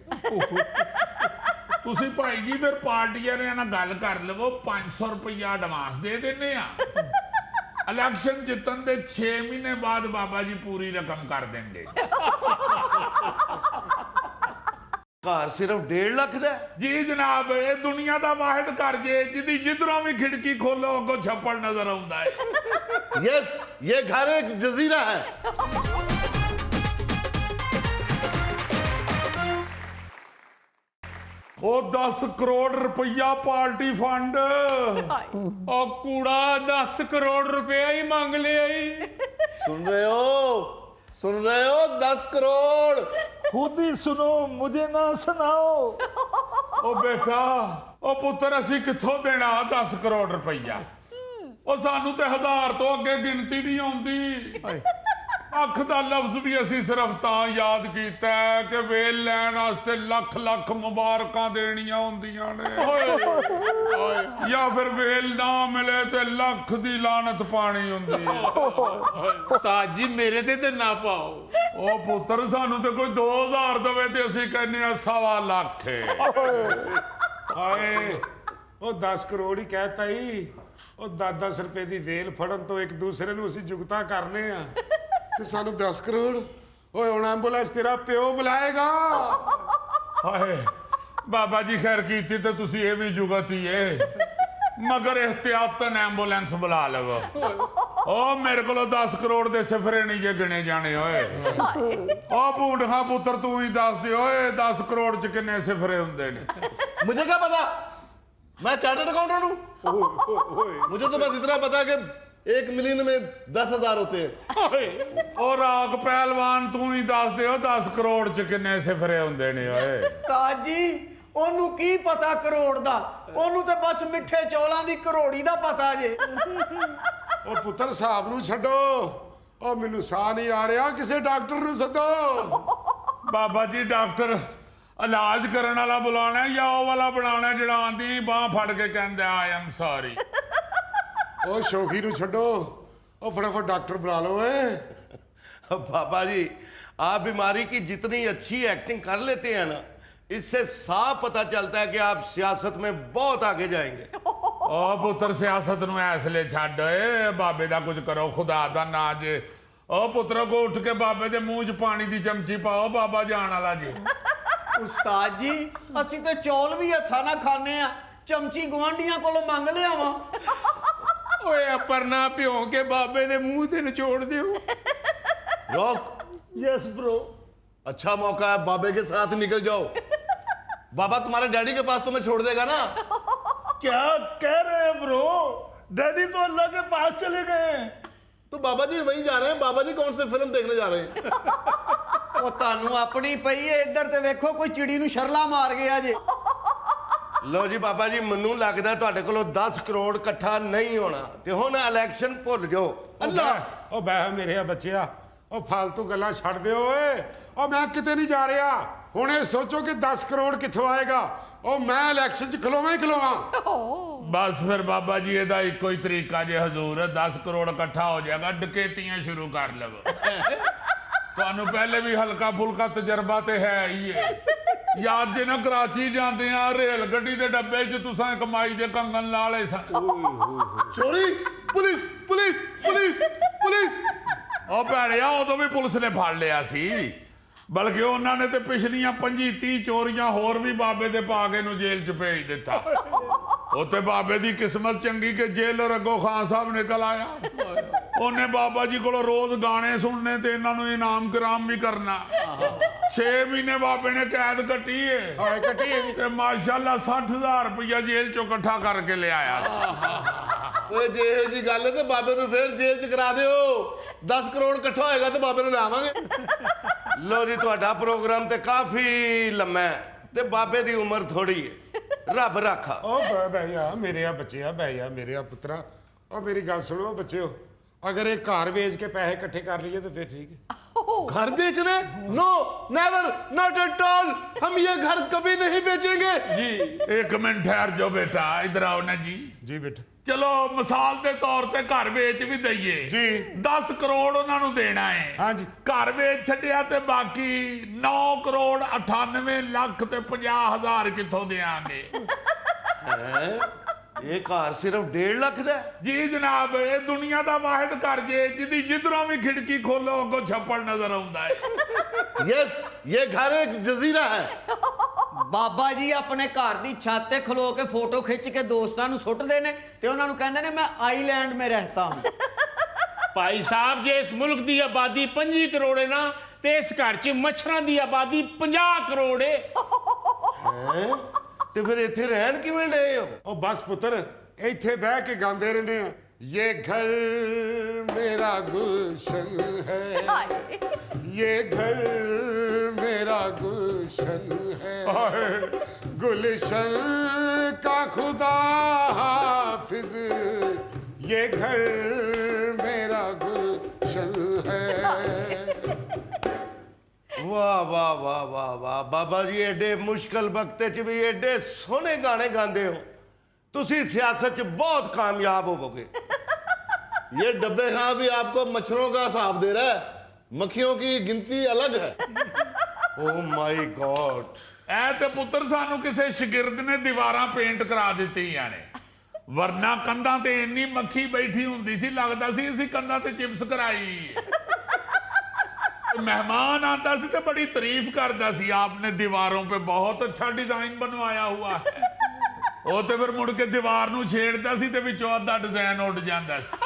ਤੁਸੀਂ ਭਾਈ ਜੀ ਫਿਰ ਪਾਰਟੀਆਂ ਨਾਲ ਗੱਲ ਕਰ ਲਵੋ, 500 ਰੁਪਈਆ ਐਡਵਾਂਸ ਦੇ ਦਿੰਨੇ ਆ। ਇਲੈਕਸ਼ਨ ਜਿੱਤਣ ਦੇ 6 ਮਹੀਨੇ ਬਾਅਦ ਬਾਬਾ ਜੀ ਪੂਰੀ ਰਕਮ ਕਰ ਦੇਣਗੇ। ਘਰ ਸਿਰਫ 1.5 ਲੱਖ ਦਾ ਹੈ? ਜੀ ਜਨਾਬ, ਇਹ ਦੁਨੀਆ ਦਾ ਵਾਹਿਦ ਘਰ ਜੇ ਜਿਹਦੀ ਜਿੱਧਰੋਂ ਵੀ ਖਿੜਕੀ ਖੋਲੋ ਅੱਗੋਂ ਛੱਪੜ ਨਜ਼ਰ ਆਉਂਦਾ ਹੈ। यस, ये घर एक जजीरा है। ਉਹ 10 ਕਰੋੜ ਰੁਪਈਆ ਪਾਰਟੀ ਫੰਡ। ਉਹ ਕੂੜਾ 10 ਕਰੋੜ ਰੁਪਇਆ ਹੀ ਮੰਗ ਲਿਆ ਈ। सुन रहे हो, सुन रहे हो? 10 करोड़। खुद ही सुनो, मुझे ना सुनाओ। ਉਹ ਬੇਟਾ, ਉਹ ਪੁੱਤਰ ਅਸੀਂ ਕਿੱਥੋਂ ਦੇਣਾ 10 ਕਰੋੜ ਰੁਪਈਆ? ਉਹ ਸਾਨੂੰ ਤੇ 1000 ਤੋਂ ਅੱਗੇ ਗਿਣਤੀ ਨਹੀਂ ਆਉਂਦੀ। ਅੱਖ ਦਾ ਲਫ਼ਜ਼ ਵੀ ਅਸੀਂ ਸਿਰਫ ਤਾਂ ਯਾਦ ਕੀਤਾ ਹੈ ਕਿ ਵੇਲ ਲੈਣ ਵਾਸਤੇ ਲੱਖ ਲੱਖ ਮੁਬਾਰਕਾਂ ਦੇਣੀਆਂ ਹੁੰਦੀਆਂ ਨੇ, ਜਾਂ ਫਿਰ ਵੇਲ ਨਾ ਮਿਲੇ ਤੇ ਲੱਖ ਦੀ ਲਾਨਤ ਪਾਣੀ ਹੁੰਦੀ ਹੈ। ਉਸਤਾਦ ਜੀ ਮੇਰੇ ਤੇ ਨਾ ਪਾਓ। ਉਹ ਪੁੱਤਰ ਸਾਨੂੰ ਤੇ ਕੋਈ 2000 ਦੇਵੇ ਤੇ ਅਸੀਂ ਕਹਿੰਦੇ ਆ 1.25 ਲੱਖ ਹੈ। ਹਾਏ ਉਹ 10 ਕਰੋੜ ਹੀ ਕਹਿਤਾ ਹੀ। ਉਹ 10-10 ਰੁਪਏ ਦੀ ਵੇਲ ਫੜਨ ਤੋਂ ਇੱਕ ਦੂਸਰੇ ਨੂੰ ਅਸੀਂ ਜੁਗਤਾ ਕਰਨੇ ਆ ਤੇ ਸਾਨੂੰ 10 ਕਰੋੜ। ਓਏ ਹੁਣ ਐਂਬੂਲੈਂਸ ਤੇਰਾ ਪਿਓ ਬੁਲਾਏਗਾ। ਹਾਏ ਬਾਬਾ ਜੀ ਖੈਰ ਕੀਤੀ ਤੇ ਤੁਸੀਂ ਇਹ ਵੀ ਜੁਗਤ ਹੀ ਏ, ਮਗਰ ਇhtiyatan ਐਂਬੂਲੈਂਸ ਬੁਲਾ ਲਵੋ। ਉਹ ਮੇਰੇ ਕੋਲੋਂ 10 ਕਰੋੜ ਦੇ ਸਿਫਰੇ ਨਹੀਂ ਜੇ ਗਿਣੇ ਜਾਣੇ ਓਏ। ਉਹ ਭੂੰਡਖਾ ਪੁੱਤਰ ਤੂੰ ਹੀ ਦੱਸ ਦੇ ਓਏ 10 ਕਰੋੜ ਚ ਕਿੰਨੇ ਸਿਫਰੇ ਹੁੰਦੇ ਨੇ। मुझे क्या पता, मैं चार्टर्ड अकाउंटेंट हूँ। मुझे तो बस इतना पता कि 1 मिलियन में 10,000 होते हैं। ਉਹ ਰਾਗ ਪਹਿਲਵਾਨ ਤੂੰ ਹੀ ਦੱਸ ਦੇ ਉਹ 10 ਕਰੋੜ ਚ ਕਿੰਨੇ ਸਿਫਰੇ ਹੁੰਦੇ ਨੇ ਓਏ। ਉਸਤਾਦ ਜੀ ਉਹਨੂੰ ਕੀ ਪਤਾ ਕਰੋੜ ਦਾ, ਉਹਨੂੰ ਤੇ ਬਸ ਮਿੱਠੇ ਚੌਲਾਂ ਦੀ ਕਰੋੜੀ ਦਾ ਪਤਾ ਜੇ। ਉਹ ਪੁੱਤਰ ਹਿਸਾਬ ਨੂੰ ਛੱਡੋ। ਉਹ ਮੈਨੂੰ ਸਾਹ ਨਹੀਂ ਆ ਰਿਹਾ, ਕਿਸੇ ਡਾਕਟਰ ਨੂੰ ਸੱਦੋ। ਬਾਬਾ ਜੀ ਡਾਕਟਰ ਇਲਾਜ ਕਰਨ ਵਾਲਾ ਬੁਲਾਉਣਾ ਜਾਂ ਉਹ ਵਾਲਾ ਬਣਾਉਣਾ ਜਿਹੜਾ ਆਂਦੀ ਬਾਹ ਫੜ ਕੇ ਕਹਿੰਦਾ ਆਈ ਐਮ ਸੌਰੀ। ਉਹ ਸ਼ੌਕੀ ਨੂੰ ਛੱਡੋ, ਉਹ फटाफट डॉक्टर बुला लो। बाबा जी आप बीमारी की जितनी अच्छी एक्टिंग कर लेते हैं ना, इससे साफ पता चलता है कि आप सियासत में बहुत आगे जाएंगे। ਉਹ ਪੁੱਤਰ ਸਿਆਸਤ ਨੂੰ ਐਸਲੇ ਛੱਡ ਏ, ਬਾਬੇ ਦਾ ਕੁਝ ਕਰੋ ਖੁਦਾ ਦਾ ਨਾਂ ਜੇ। ਉਹ ਪੁੱਤਰ ਕੋ ਉੱਠ ਕੇ ਬਾਬੇ ਦੇ ਮੂੰਹ 'ਚ ਪਾਣੀ ਦੀ ਚਮਚੀ ਪਾਓ, ਬਾਬਾ ਜਾਣ ਵਾਲਾ ਜੀ। ਉਸਤਾਦ ਜੀ ਅਸੀਂ ਤੇ ਚੌਲ ਵੀ ਹੱਥਾਂ ਨਾਲ ਖਾਣੇ ਆ, ਚਮਚੀ ਗੁਆਂਢੀਆਂ ਕੋਲੋਂ ਮੰਗ ਲਿਆਵਾਂ। ਓਏ ਪਰਨਾ ਭਿਉਂ ਕੇ ਬਾਬੇ ਦੇ ਮੂੰਹ ਤੇ ਨਿਚੋੜ ਦਿਓ। Rock yes bro. अच्छा मौका है, बाबे के साथ निकल जाओ। बाबा तुम्हारे डैडी के पास तुम्हें छोड़ देगा ना। क्या कह रहे हैं ब्रो? डैडी तो अल्लाह के पास चले गए हैं। तो बाबा जी वहीं जा रहे हैं। बाबा जी कौन सी फिल्म देखने जा रहे हैं? ਉਹ ਤੁਹਾਨੂੰ ਆਪਣੀ ਪਈ ਏ, ਇੱਧਰ ਤੇ ਵੇਖੋ ਕੋਈ ਚਿੜੀ ਨੂੰ ਸ਼ਰਲਾ ਮਾਰ ਗਿਆ ਜੇ। ਲਓ ਜੀ ਬਾਬਾ ਜੀ ਮੈਨੂੰ ਲੱਗਦਾ ਤੁਹਾਡੇ ਕੋਲੋਂ 10 ਕਰੋੜ ਇਕੱਠਾ ਨਹੀਂ ਹੋਣਾ ਤੇ ਹੁਣ ਇਲੈਕਸ਼ਨ ਭੁੱਲ ਜਾਓ। ਅੱਲਾ ਉਹ ਬੈ ਮੇਰੇ ਆ ਬੱਚਿਆ, ਉਹ ਫालतू ਗੱਲਾਂ ਛੱਡ ਦਿਓ ਓਏ। ਉਹ ਮੈਂ ਕਿਤੇ ਨਹੀਂ ਜਾ ਰਿਹਾ। ਹੁਣ ਇਹ ਸੋਚੋ ਕਿ 10 ਕਰੋੜ ਕਿੱਥੋਂ ਆਏਗਾ। ਉਹ ਮੈਂ ਇਲੈਕਸ਼ਨ 'ਚ ਖਲੋਵਾਂ ਹੀ ਖਲੋਵਾਂ। ਬਸ ਫਿਰ ਬਾਬਾ ਜੀ ਇਹਦਾ ਇੱਕੋ ਹੀ ਤਰੀਕਾ ਜੇ ਹਜ਼ੂਰ 10 ਕਰੋੜ ਇਕੱਠਾ ਹੋ ਜਾਏਗਾ, ਡਕੈਤੀਆਂ ਸ਼ੁਰੂ ਕਰ ਲਵੋ। ਤੁਹਾਨੂੰ ਪਹਿਲੇ ਵੀ ਹਲਕਾ ਫੁਲਕਾ ਤਜਰਬਾ ਤੇ ਹੈ ਹੀ ਹੈ। ਯਾਦ ਜੇ ਨਾ ਕਰਾਚੀ ਜਾਂਦੇ ਆ ਰੇਲ ਗੱਡੀ ਦੇ ਡੱਬੇ 'ਚ ਤੁਸੀਂ ਕਮਾਈ ਦੇ ਕੰਗਨ ਲਾ ਲਏ ਸਨ। ਚੋਰੀ, ਪੁਲਿਸ ਪੁਲਿਸ ਪੁਲਿਸ ਪੁਲਿਸ। ਉਹ ਭੈਣਿਆ ਉਦੋਂ ਵੀ ਪੁਲਿਸ ਨੇ ਫੜ ਲਿਆ ਸੀ, ਬਲਕਿ ਉਹਨਾਂ ਨੇ ਤੇ ਪਿਛਲੀਆਂ 25-30 ਚੋਰੀਆਂ ਹੋਰ ਵੀ ਬਾਬੇ ਦੇ ਪਾ ਕੇ ਨੂੰ ਜੇਲ੍ਹ 'ਚ ਭੇਜ ਦਿੱਤਾ। ਉੱਥੇ ਬਾਬੇ ਦੀ ਕਿਸਮਤ ਚੰਗੀ ਕਿ ਜੇਲਰ ਅੱਗੋਂ ਖਾਨ ਸਾਹਿਬ ਨਿਕਲ ਆਇਆ। ਉਹਨੇ ਬਾਬਾ ਜੀ ਕੋਲੋਂ ਰੋਜ਼ ਗਾਣੇ ਸੁਣਨੇ ਤੇ ਇਹਨਾਂ ਨੂੰ ਇਨਾਮ ਕਰਾਮ ਵੀ ਕਰਨਾ। 6 ਮਹੀਨੇ ਬਾਬੇ ਨੇ ਕੈਦ ਕੱਟੀ ਏ। ਹਾਏ ਕੱਟੀ ਤੇ ਮਾਸ਼ਾਅੱਲਾ 60,000 ਰੁਪਇਆ ਜੇਲ੍ਹ 'ਚੋਂ ਇਕੱਠਾ ਕਰਕੇ ਲਿਆਇਆ ਸੀ। ਓਏ ਜੇ ਇਹੋ ਜੀ ਗੱਲ ਹੈ ਤੇ ਬਾਬੇ ਨੂੰ ਫੇਰ ਜੇਲ੍ਹ 'ਚ ਕਰਾ ਦਿਓ। 10 ਕਰੋੜ ਇਕੱਠਾ ਹੋਏਗਾ ਤੇ ਬਾਬੇ ਨੂੰ ਲਿਆਵਾਂਗੇ। ਲੋ ਜੀ ਤੁਹਾਡਾ ਪ੍ਰੋਗਰਾਮ ਤੇ ਕਾਫੀ ਲੰਮਾ ਹੈ ਤੇ ਬਾਬੇ ਦੀ ਉਮਰ ਥੋੜੀ ਹੈ। ਰੱਬ ਰਾਖਾ। ਉਹ ਬਈਆ ਮੇਰੇ ਆ ਬੱਚਿਆ, ਬਈਆ ਮੇਰੇ ਆ ਪੁੱਤਰਾ। ਉਹ ਮੇਰੀ ਗੱਲ ਸੁਣੋ ਬੱਚਿਓ, अगर एक घर बेच के पैसे इकट्ठे कर लिए तो फिर ठीक है। घर बेचने? No never, not at all. हम ये घर कभी नहीं बेचेंगे। जी एक मिनट ठहर जाओ बेटा, इधर आओ ना जी। जी बेटा। ਚਲੋ ਮਿਸਾਲ ਦੇ ਤੌਰ ਤੇ ਘਰ ਵੇਚ ਵੀ ਦਈਏ ਜੀ। 10 ਕਰੋੜ ਉਹਨਾਂ ਨੂੰ ਦੇਣਾ ਹੈ। ਹਾਂਜੀ। ਘਰ ਵੇਚ ਛੱਡਿਆ ਤੇ ਬਾਕੀ 9 ਕਰੋੜ 98 ਲੱਖ ਤੇ 50,000 ਕਿੱਥੋਂ ਦੇਾਂਗੇ? ਇਹ ਘਰ ਸਿਰਫ 1.5 ਲੱਖ ਦਾ ਹੈ? ਜੀ ਜਨਾਬ, ਇਹ ਦੁਨੀਆ ਦਾ ਵਾਹਿਦ ਘਰ ਜੇ ਜਿਹਦੀ ਜਿੱਧਰੋਂ ਵੀ ਖਿੜਕੀ ਖੋਲੋ ਅੱਗੋਂ ਛੱਪੜ ਨਜ਼ਰ ਆਉਂਦਾ ਹੈ। यस, ये घर एक जजीरा है। ਬਾਬਾ ਜੀ ਆਪਣੇ ਘਰ ਦੀ ਛੱਤ ਤੇ ਖਲੋ ਕੇ ਫੋਟੋ ਖਿੱਚ ਕੇ ਦੋਸਤਾਂ ਨੂੰ ਸੁੱਟਦੇ ਨੇ ਤੇ ਉਹਨਾਂ ਨੂੰ ਕਹਿੰਦੇ ਨੇ ਮੈਂ ਆਈਲੈਂਡ ਮੇ ਰਹਤਾ ਹੂੰ। ਭਾਈ ਸਾਹਿਬ ਜੇ ਇਸ ਮੁਲਕ ਦੀ ਆਬਾਦੀ 25 ਕਰੋੜ ਹੈ ਨਾ ਤੇ ਇਸ ਘਰ 'ਚ ਮੱਛਰਾਂ ਦੀ ਆਬਾਦੀ 50 ਕਰੋੜ ਹੈ। ਤੇ ਫਿਰ ਇੱਥੇ ਰਹਿਣ ਕਿਵੇਂ ਡਏ ਹੋ? ਉਹ ਬਸ ਪੁੱਤਰ ਇੱਥੇ ਬਹਿ ਕੇ ਗਾਉਂਦੇ ਰਹਿੰਦੇ ਆ। ये घर मेरा गुलशन है, ये घर मेरा गुलशन है, गुलशन का खुदा हाफिज ये घर मेरा गुलशन है। ਵਾਹ ਵਾਹ ਵਾਹ ਵਾਹ ਵਾਹ ਬਾਬਾ ਜੀ, ਐਡੇ ਮੁਸ਼ਕਲ ਵਕਤ 'ਚ ਵੀ ਐਡੇ ਸੋਹਣੇ ਗਾਣੇ ਗਾਉਂਦੇ ਹੋ। ਤੁਸੀਂ ਸਿਆਸਤ 'ਚ ਬਹੁਤ ਕਾਮਯਾਬ ਹੋਵੋਗੇ। ये डब्बे खां भी आपको मच्छरों का हिसाब दे रहा है, मक्खियों की गिनती अलग है। Oh my God. ਐ ਤੇ ਪੁੱਤਰ ਸਾਨੂੰ ਕਿਸੇ ਸ਼ਾਗਿਰਦ ਨੇ ਦੀਵਾਰਾਂ ਪੇਂਟ ਕਰਾ ਦਿੱਤੀਆਂ ਨੇ, ਵਰਨਾ ਕੰਧਾਂ ਤੇ ਇੰਨੀ ਮੱਖੀ ਬੈਠੀ ਹੁੰਦੀ ਸੀ, ਲੱਗਦਾ ਸੀ ਅਸੀਂ ਕੰਧਾਂ ਤੇ ਚਿਪਸ ਕਰਾਈ। मेहमान आता सी तो बड़ी तारीफ करता सी, आपने दीवारों पे बहुत अच्छा डिजाइन बनवाया हुआ है। वो तो फिर मुड़ के दीवार नूं छेड़ता सी ते विचों अद्धा डिजाइन उड़ जांदा सी।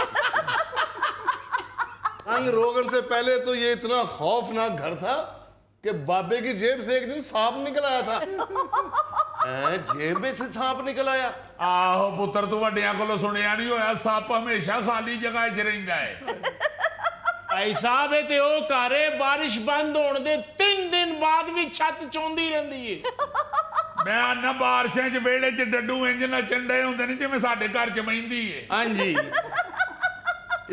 अंग रोगन से पहले तो ये इतना खौफनाक घर था कि बाबे की जेब से एक दिन सांप निकल आया था। जेब में से सांप निकल आया? आहो पुत्र, तू वड्डियां कोलों सुनिया नहीं होया, सप हमेशा खाली जगह च रहिंदा है। ਭਾਈ ਸਾਹਿਬ ਇਹ ਤੇ ਉਹ ਘਰ ਏ ਬਾਰਿਸ਼ ਬੰਦ ਹੋਣ ਦੇ 3 ਦਿਨ ਬਾਅਦ ਵੀ ਛੱਤ ਚੌਂਦੀ ਰਹਿੰਦੀ ਏ। ਮੈਂ ਆਨਾ ਬਾਰਿਸ਼ਾਂ 'ਚ ਵਿਹੜੇ 'ਚ ਡੱਡੂ ਇੰਜ ਨੱਚਣ ਡਏ ਹੁੰਦੇ ਨੇ ਜਿਵੇਂ ਸਾਡੇ ਘਰ 'ਚ ਮਹਿੰਦੀ ਏ। ਹਾਂਜੀ।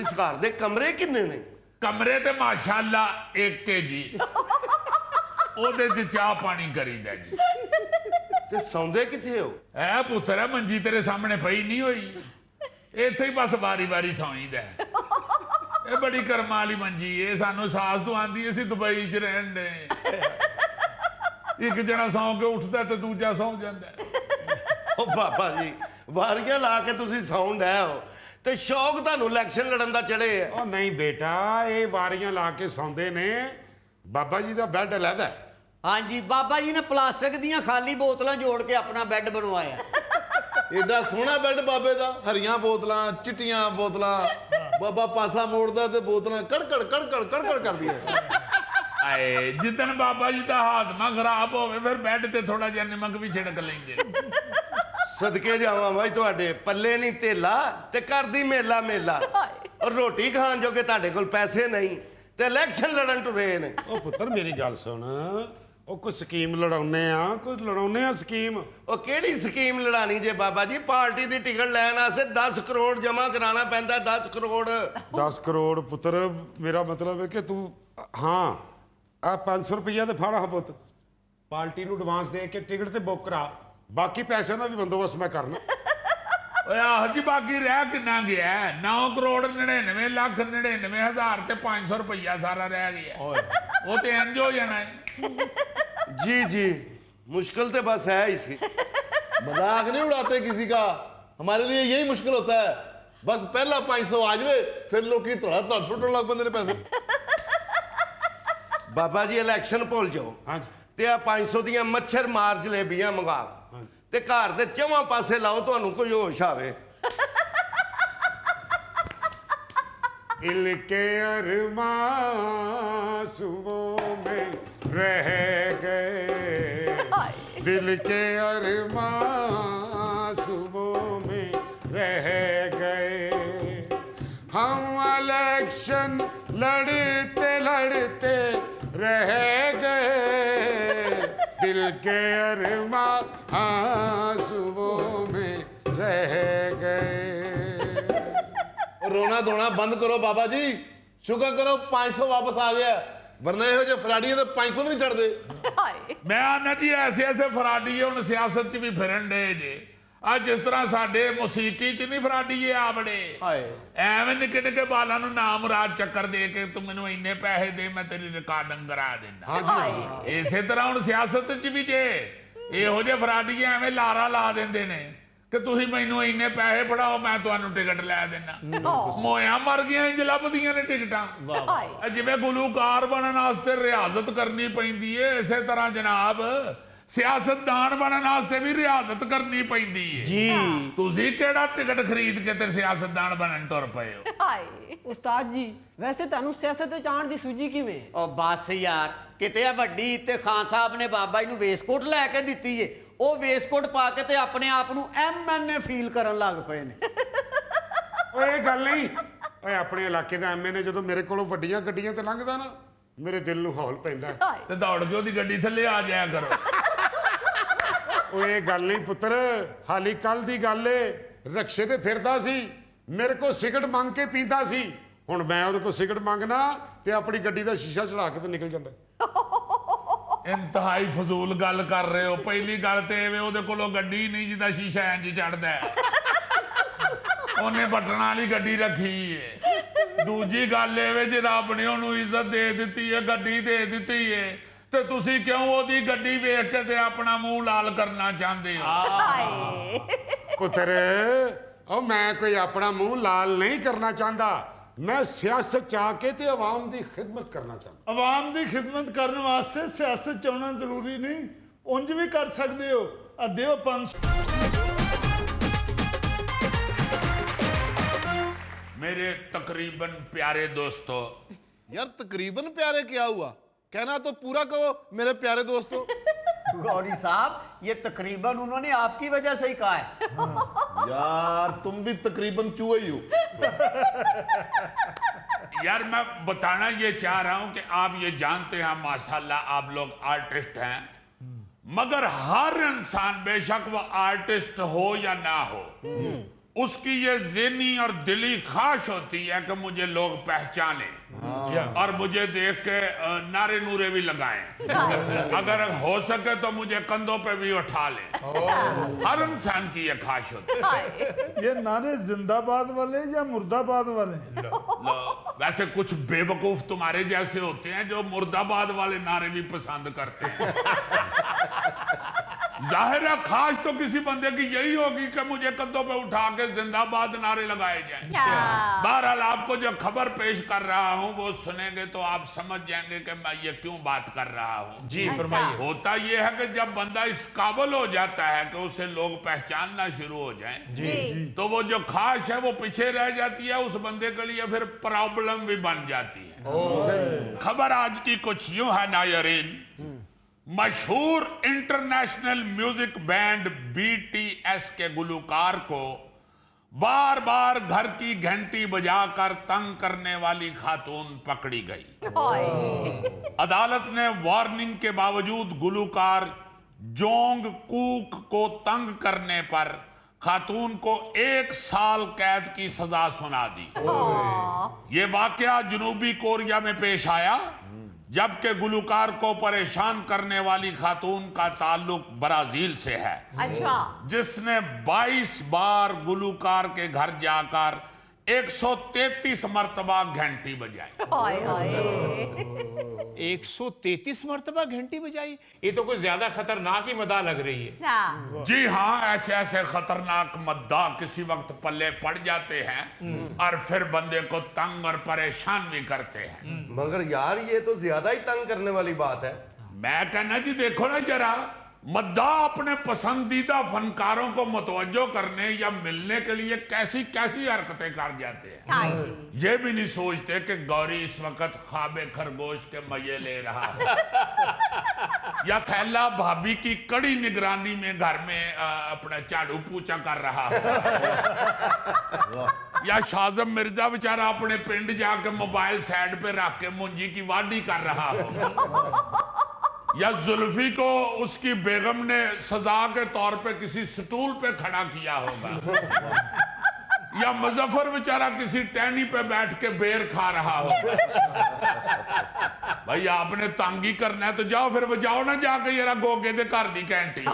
इस घर दे कमरे किन्ने ने? ਕਮਰੇ ਤੇ ਮਾਸ਼ਾਅੱਲਾ ਇੱਕ ਏ ਜੀ, ਉਹਦੇ 'ਚ ਚਾਹ ਪਾਣੀ ਕਰੀਦਾ ਜੀ। ते सौंदे किथे हो? ਐ ਪੁੱਤਰ ਹੈ, ਮੰਜੀ ਤੇਰੇ ਸਾਹਮਣੇ ਪਈ ਨਹੀਂ ਹੋਈ, ਇੱਥੇ ਹੀ ਬਸ ਵਾਰੀ ਵਾਰੀ ਸੌਂਈਦਾ। ਇਹ ਬੜੀ ਕਰਮਾਂ ਵਾਲੀ ਮੰਜੀ ਏ, ਸਾਨੂੰ ਸਾਸ ਤੋਂ ਆਂਦੀ ਅਸੀਂ ਦੁਬਈ 'ਚ ਰਹਿਣ ਦੇ। ਇੱਕ ਜਣਾ ਸੌਂ ਕੇ ਉੱਠਦਾ ਤੇ ਦੂਜਾ ਸੌਂ ਜਾਂਦਾ। ओ बाबा जी, वारियां ला के तुसी सौं डे हो ते शौक ਤੁਹਾਨੂੰ ਇਲੈਕਸ਼ਨ ਲੜਨ ਦਾ ਚੜੇ ਹੈ। ਉਹ ਨਹੀਂ ਬੇਟਾ, ਇਹ ਵਾਰੀਆਂ ਲਾ ਕੇ ਸੌਂਦੇ ਨੇ, ਬਾਬਾ ਜੀ ਦਾ ਬੈੱਡ ਅਲੱਗਾ ਹੈ। ਹਾਂਜੀ, ਬਾਬਾ ਜੀ ਨੇ ਪਲਾਸਟਿਕ ਦੀਆਂ ਖਾਲੀ ਬੋਤਲਾਂ ਜੋੜ ਕੇ ਆਪਣਾ ਬੈੱਡ ਬਣਵਾਇਆ। ਏਡਾ ਸੋਹਣਾ ਬੈੱਡ ਬਾਬੇ ਦਾ, ਹਰੀਆਂ ਬੋਤਲਾਂ, ਚਿੱਟੀਆਂ ਬੋਤਲਾਂ, ਬਾਬਾ ਪਾਸਾ ਮੋੜਦਾ ਤੇ ਬੋਤਲਾਂ ਕੜਕੜ ਕੜਕੜ ਕੜਕੜ ਕਰਦੀਆਂ। ਆਏ ਜਿੱਦਣ ਬਾਬਾ ਜੀ ਦਾ ਹਾਜ਼ਮਾ ਖਰਾਬ ਹੋਵੇ ਫਿਰ ਬੈੱਡ ਤੇ ਥੋੜਾ ਜਿਹਾ ਨਮਕ ਵੀ ਛਿੜਕ ਲੈਂਦੇ ਨੇ। ਸਦਕੇ ਜਾਵਾਂ ਬਾਈ, ਤੁਹਾਡੇ ਪੱਲੇ ਨਹੀਂ ਧੇਲਾ ਤੇ ਕਰਦੀ ਮੇਲਾ ਮੇਲਾ, ਔਰ ਰੋਟੀ ਖਾਣ ਜੋਗੇ ਤੁਹਾਡੇ ਕੋਲ ਪੈਸੇ ਨਹੀਂ ਤੇ ਇਲੈਕਸ਼ਨ ਲੜਨ ਟੁਰੇ ਨੇ। ਉਹ ਪੁੱਤਰ ਮੇਰੀ ਗੱਲ ਸੁਣ, ਉਹ ਕੋਈ ਸਕੀਮ ਲੜਾਉਨੇ ਆ ਸਕੀਮ। ਉਹ ਕਿਹੜੀ ਸਕੀਮ ਲੜਾਣੀ ਜੇ ਬਾਬਾ ਜੀ? ਪਾਰਟੀ ਦੀ ਟਿਕਟ ਲੈਣ ਵਾਸਤੇ 10 ਕਰੋੜ ਜਮ੍ਹਾਂ ਕਰਾਉਣਾ ਪੈਂਦਾ। 10 ਕਰੋੜ 10 ਕਰੋੜ ਪੁੱਤਰ, ਮੇਰਾ ਮਤਲਬ ਹੈ ਕਿ ਤੂੰ ਹਾਂ ਆ 500 ਰੁਪਈਆ ਤੇ ਫੜ ਹਾਂ ਪੁੱਤ, ਪਾਰਟੀ ਨੂੰ ਐਡਵਾਂਸ ਦੇ ਕੇ ਟਿਕਟ ਤੇ ਬੁੱਕ ਕਰਾ, ਬਾਕੀ ਪੈਸਿਆਂ ਦਾ ਵੀ ਬੰਦੋਬਸਤ ਮੈਂ ਕਰਨਾ। ਓਏ ਆਹ ਜੀ, ਬਾਕੀ ਰਹਿ ਕਿੰਨਾ ਗਿਆ? 9 ਕਰੋੜ 99 ਲੱਖ 99 ਹਜ਼ਾਰ ਤੇ 500 ਰੁਪਈਆ ਸਾਰਾ ਰਹਿ ਗਿਆ। ਉਹ ਤੇ ਇੰਜ ਹੋ ਜਾਣਾ ਹੈ। जी जी, मुश्किल तो बस है इसी। मजाक नहीं उड़ाते किसी का, हमारे लिए यही मुश्किल होता है। बस पहला 500 आ जाए, फिर लोग की थोड़ा थोड़ा सुटन लग पैंदे ने पैसे। बाबा जी इलेक्शन भुल जाओ ਹਾਂਜੀ ते आ 500 दियां मच्छर मार जलेबियां मंगा ते घर दे चौवां पासे लाओ, तुहानू कोई होश आवे। दिल के अरमां सुबह में रह गए, दिल के अरमां सुबह में रह गए, हम इलेक्शन लड़ते लड़ते रह गए, दिल के अरमां सुबह में रह गए। रोना धोना बंद करो बाबा जी, शुक्र करो 500 वापस आ गया, वरना ਇਹੋ ਜਿਹੇ ਫਰਾਡੀਆਂ ਤੇ 500 ਵੀ ਨਹੀਂ ਚੜਦੇ। ਮੈਂ ਆਨਾ ਜੀ ਐਸੇ ਐਸੇ ਫਰਾਡੀਏ ਹੁਣ ਸਿਆਸਤ 'ਚ ਵੀ ਫਿਰਨ ਡੇ ਜੇ। ਆ ਜਿਸ ਤਰ੍ਹਾਂ ਸਾਡੇ ਮੌਸੀਕੀ 'ਚ ਨਹੀਂ ਫਰਾਡੀਏ ਆਵੜੇ, ਐਵੇਂ ਨਿੱਕੇ ਨਿੱਕੇ ਬਾਲਾਂ ਨੂੰ ਨਾਮ ਰਾਜ ਚੱਕਰ ਦੇ ਕੇ ਤੂੰ ਮੈਨੂੰ ਇੰਨੇ ਪੈਸੇ ਦੇ ਮੈਂ ਤੇਰੀ ਰਿਕਾਰਡਿੰਗ ਕਰਾ ਦਿੰਦਾ। ਹਾਂਜੀ ਇਸੇ ਤਰ੍ਹਾਂ ਹੁਣ ਸਿਆਸਤ 'ਚ ਵੀ ਜੇ ਇਹੋ ਜਿਹੇ ਫਰਾਡੀਏ ਐਵੇਂ ਲਾਰਾ ਲਾ ਦਿੰਦੇ ਨੇ ਕਿ ਤੁਸੀਂ ਮੈਨੂੰ ਇੰਨੇ ਪੈਸੇ ਫੜਾਓ ਮੈਂ ਤੁਹਾਨੂੰ ਟਿਕਟ ਲੈ ਦੇਣਾ। ਮੋਇਆ ਮਰ ਗਿਆ ਇੰਜ ਲੱਭਦੀਆਂ ਨੇ ਟਿਕਟਾਂ। ਜਿਵੇਂ ਗੁਲੂਕਾਰ ਬਣਨ ਵਾਸਤੇ ਰਿਆਜ਼ਤ ਕਰਨੀ ਪੈਂਦੀ ਏ, ਇਸੇ ਤਰ੍ਹਾਂ ਜਨਾਬ ਸਿਆਸਤਦਾਨ ਬਣਨ ਵਾਸਤੇ ਵੀ ਰਿਆਜ਼ਤ ਕਰਨੀ ਪੈਂਦੀ ਏ ਜੀ। ਤੁਸੀਂ ਕਿਹੜਾ ਟਿਕਟ ਖਰੀਦ ਕੇ ਤੇ ਸਿਆਸਤਦਾਨ ਬਣਨ ਤੁਰ ਪਏ ਹੋ? ਉਸਤਾਦ ਜੀ, ਵੈਸੇ ਤੁਹਾਨੂੰ ਸਿਆਸਤ ਵਿੱਚ ਆਉਣ ਦੀ ਸੂਝੀ ਕਿਵੇਂ? ਉਹ ਬਸ ਯਾਰ, ਕਿਤੇ ਆ ਵੱਡੀ ਤੇ ਖਾਨ ਸਾਹਿਬ ਨੇ ਬਾਬਾ ਜੀ ਨੂੰ ਵੇਸਕੋਟ ਲੈ ਕੇ ਦਿੱਤੀ ਏ, ਉਹ ਵੇਸਕੋਟ ਪਾ ਕੇ ਤੇ ਆਪਣੇ ਆਪ ਨੂੰ ਐਮਐਨਏ ਫੀਲ ਕਰਨ ਲੱਗ ਪਏ ਨੇ। ਓਏ ਇਹ ਗੱਲ ਨਹੀਂ, ਓਏ ਆਪਣੇ ਇਲਾਕੇ ਦਾ ਐਮਐਨਏ ਜਦੋਂ ਮੇਰੇ ਕੋਲੋਂ ਵੱਡੀਆਂ ਗੱਡੀਆਂ ਤੇ ਲੰਘਦਾ ਨਾ, ਮੇਰੇ ਦਿਲ ਨੂੰ ਹੌਲ ਪੈਂਦਾ ਹੈ। ਤੇ ਦੌੜ ਕੇ ਉਹਦੀ ਗੱਡੀ ਥੱਲੇ ਆ ਜਾਇਆ ਕਰੋ। ਓਏ ਇਹ ਗੱਲ ਨਹੀਂ ਪੁੱਤਰ, ਹਾਲੀ ਕੱਲ ਦੀ ਗੱਲ ਏ, ਰਕਸ਼ੇ ਤੇ ਫਿਰਦਾ ਸੀ, ਮੇਰੇ ਕੋਲ ਸਿਗਰਟ ਮੰਗ ਕੇ ਪੀਂਦਾ ਸੀ, ਹੁਣ ਮੈਂ ਉਹਦੇ ਕੋਲ ਸਿਗਰਟ ਮੰਗਣਾ ਤੇ ਆਪਣੀ ਗੱਡੀ ਦਾ ਸ਼ੀਸ਼ਾ ਚੜਾ ਕੇ ਤੇ ਨਿਕਲ ਜਾਂਦਾ। ਇੰਤਹਾਈ ਫਜ਼ੂਲ ਗੱਲ ਕਰ ਰਹੇ ਹੋ। ਪਹਿਲੀ ਗੱਲ ਤੇ ਐਵੇਂ ਉਹਦੇ ਕੋਲੋਂ ਗੱਡੀ ਨਹੀਂ ਜਿਹਦਾ ਸ਼ੀਸ਼ਾ ਇੰਜ ਚੜਦਾ ਹੈ, ਉਹਨੇ ਬਟਨਾਂ ਵਾਲੀ ਗੱਡੀ ਰੱਖੀ ਹੈ। ਦੂਜੀ ਗੱਲ ਐਵੇਂ ਜੇ ਰੱਬ ਨੇ ਉਹਨੂੰ ਇੱਜ਼ਤ ਦੇ ਦਿੱਤੀ ਹੈ, ਗੱਡੀ ਦੇ ਦਿੱਤੀ ਹੈ, ਤੇ ਤੁਸੀਂ ਕਿਉਂ ਉਹਦੀ ਗੱਡੀ ਵੇਖ ਕੇ ਤੇ ਆਪਣਾ ਮੂੰਹ ਲਾਲ ਕਰਨਾ ਚਾਹੁੰਦੇ ਹੋ? ਹਾਏ ਪੁੱਤਰ ਉਹ ਮੈਂ ਕੋਈ ਆਪਣਾ ਮੂੰਹ ਲਾਲ ਨਹੀਂ ਕਰਨਾ ਚਾਹੁੰਦਾ, ਮੈਂ ਸਿਆਸਤ ਚ ਆ ਕੇ ਤੇ ਆਵਾਮ ਦੀ ਖਿਦਮਤ ਕਰਨਾ ਚਾਹੁੰਦਾ। ਆਵਾਮ ਦੀ ਖਿਦਮਤ ਕਰਨ ਵਾਸਤੇ ਸਿਆਸਤ ਚ ਆਉਣਾ ਜ਼ਰੂਰੀ ਨਹੀਂ, ਉਂਝ ਵੀ ਕਰ ਸਕਦੇ ਹੋ। ਆ ਦਿਓ 500। मेरे तकरीबन प्यारे दोस्तों, यार तकरीबन प्यारे क्या हुआ, कहना तो पूरा कहो मेरे प्यारे दोस्तों। गौरी साहब, ये तकरीबन उन्होंने आपकी वजह से ही कहा है। यार तुम भी तकरीबन चूहे ही हो। यार मैं बताना ये चाह रहा हूं कि आप ये जानते हैं माशाल्लाह आप लोग आर्टिस्ट हैं, मगर हर इंसान बेशक वो आर्टिस्ट हो या ना हो, उसकी ये ज़हनी और दिली ख्वाहिश होती है कि मुझे लोग पहचाने और मुझे देख के नारे नूरे भी लगाएं, अगर हो सके तो मुझे कंधों पे भी उठा लें। हर इंसान की ये ख्वाहिश होती है। ये नारे जिंदाबाद वाले या मुर्दाबाद वाले? वैसे कुछ बेवकूफ तुम्हारे जैसे होते हैं जो मुर्दाबाद वाले नारे भी पसंद करते हैं। जाहिर है ख्वाहिश तो किसी बंदे की यही होगी कि मुझे कंधों पे उठा के जिंदाबाद नारे लगाए जाएं। बहरहाल आपको जो खबर पेश कर रहा हूं वो सुनेंगे तो आप समझ जाएंगे कि मैं ये क्यों बात कर रहा हूं। जी फरमाइए। होता ये है कि जब बंदा इस काबिल हो जाता है कि उसे लोग पहचानना शुरू हो जाएं, जी तो वो जो ख्वाहिश है वो पीछे रह जाती है, उस बंदे के लिए फिर प्रॉब्लम भी बन जाती है। खबर आज की कुछ यूं है नायरीन, मशहूर इंटरनेशनल म्यूजिक बैंड BTS के गुलकार को बार बार घर की घंटी बजाकर तंग करने वाली खातून पकड़ी गई। अदालत ने वार्निंग के बावजूद गुलकार जोंग कूक को तंग करने पर खातून को 1 साल कैद की सजा सुना दी। ये वाकया जनूबी कोरिया में पेश आया, जबकि गुलकार को परेशान करने वाली खातून का ताल्लुक ब्राजील से है, अच्छा, जिसने 22 बार गुलकार के घर जाकर 133 मर्तबा घंटी बजाई। हाय हाय 133 मरतबा घंटी बजाई, ये तो कोई ज्यादा खतरनाक ही मदा लग रही है। हाँ जी हाँ, ऐसे ऐसे खतरनाक मद्दा किसी वक्त पल्ले पड़ जाते हैं और फिर बंदे को तंग और परेशान भी करते हैं। मगर यार ये तो ज्यादा ही तंग करने वाली बात है। मैं कहना जी देखो ना जरा, मद्दा अपने पसंदीदा फनकारों को मुतवज्जो करने या मिलने के लिए कैसी कैसी हरकतें कर जाते हैं। हाँ जी। ये भी नहीं सोचते कि गौरी इस वक्त ख्वाबे खरगोश के मजे ले रहा है या थैला भाभी की कड़ी निगरानी में घर में अपना झाड़ू पूछा कर रहा है या शाज़म मिर्जा बेचारा अपने पिंड जाके मोबाइल साइड पे रख के मुंजी की वाडी कर रहा हो, या जुल्फी को उसकी बेगम ने सजा के तौर पे किसी स्टूल पे खड़ा किया होगा, या मुजफ्फर बेचारा किसी टहनी पे बैठ के बेर खा रहा होगा। भाई आपने तंगी करना है तो जाओ फिर बजाओ ना जाके जरा गोगे दे घर दी घंटी,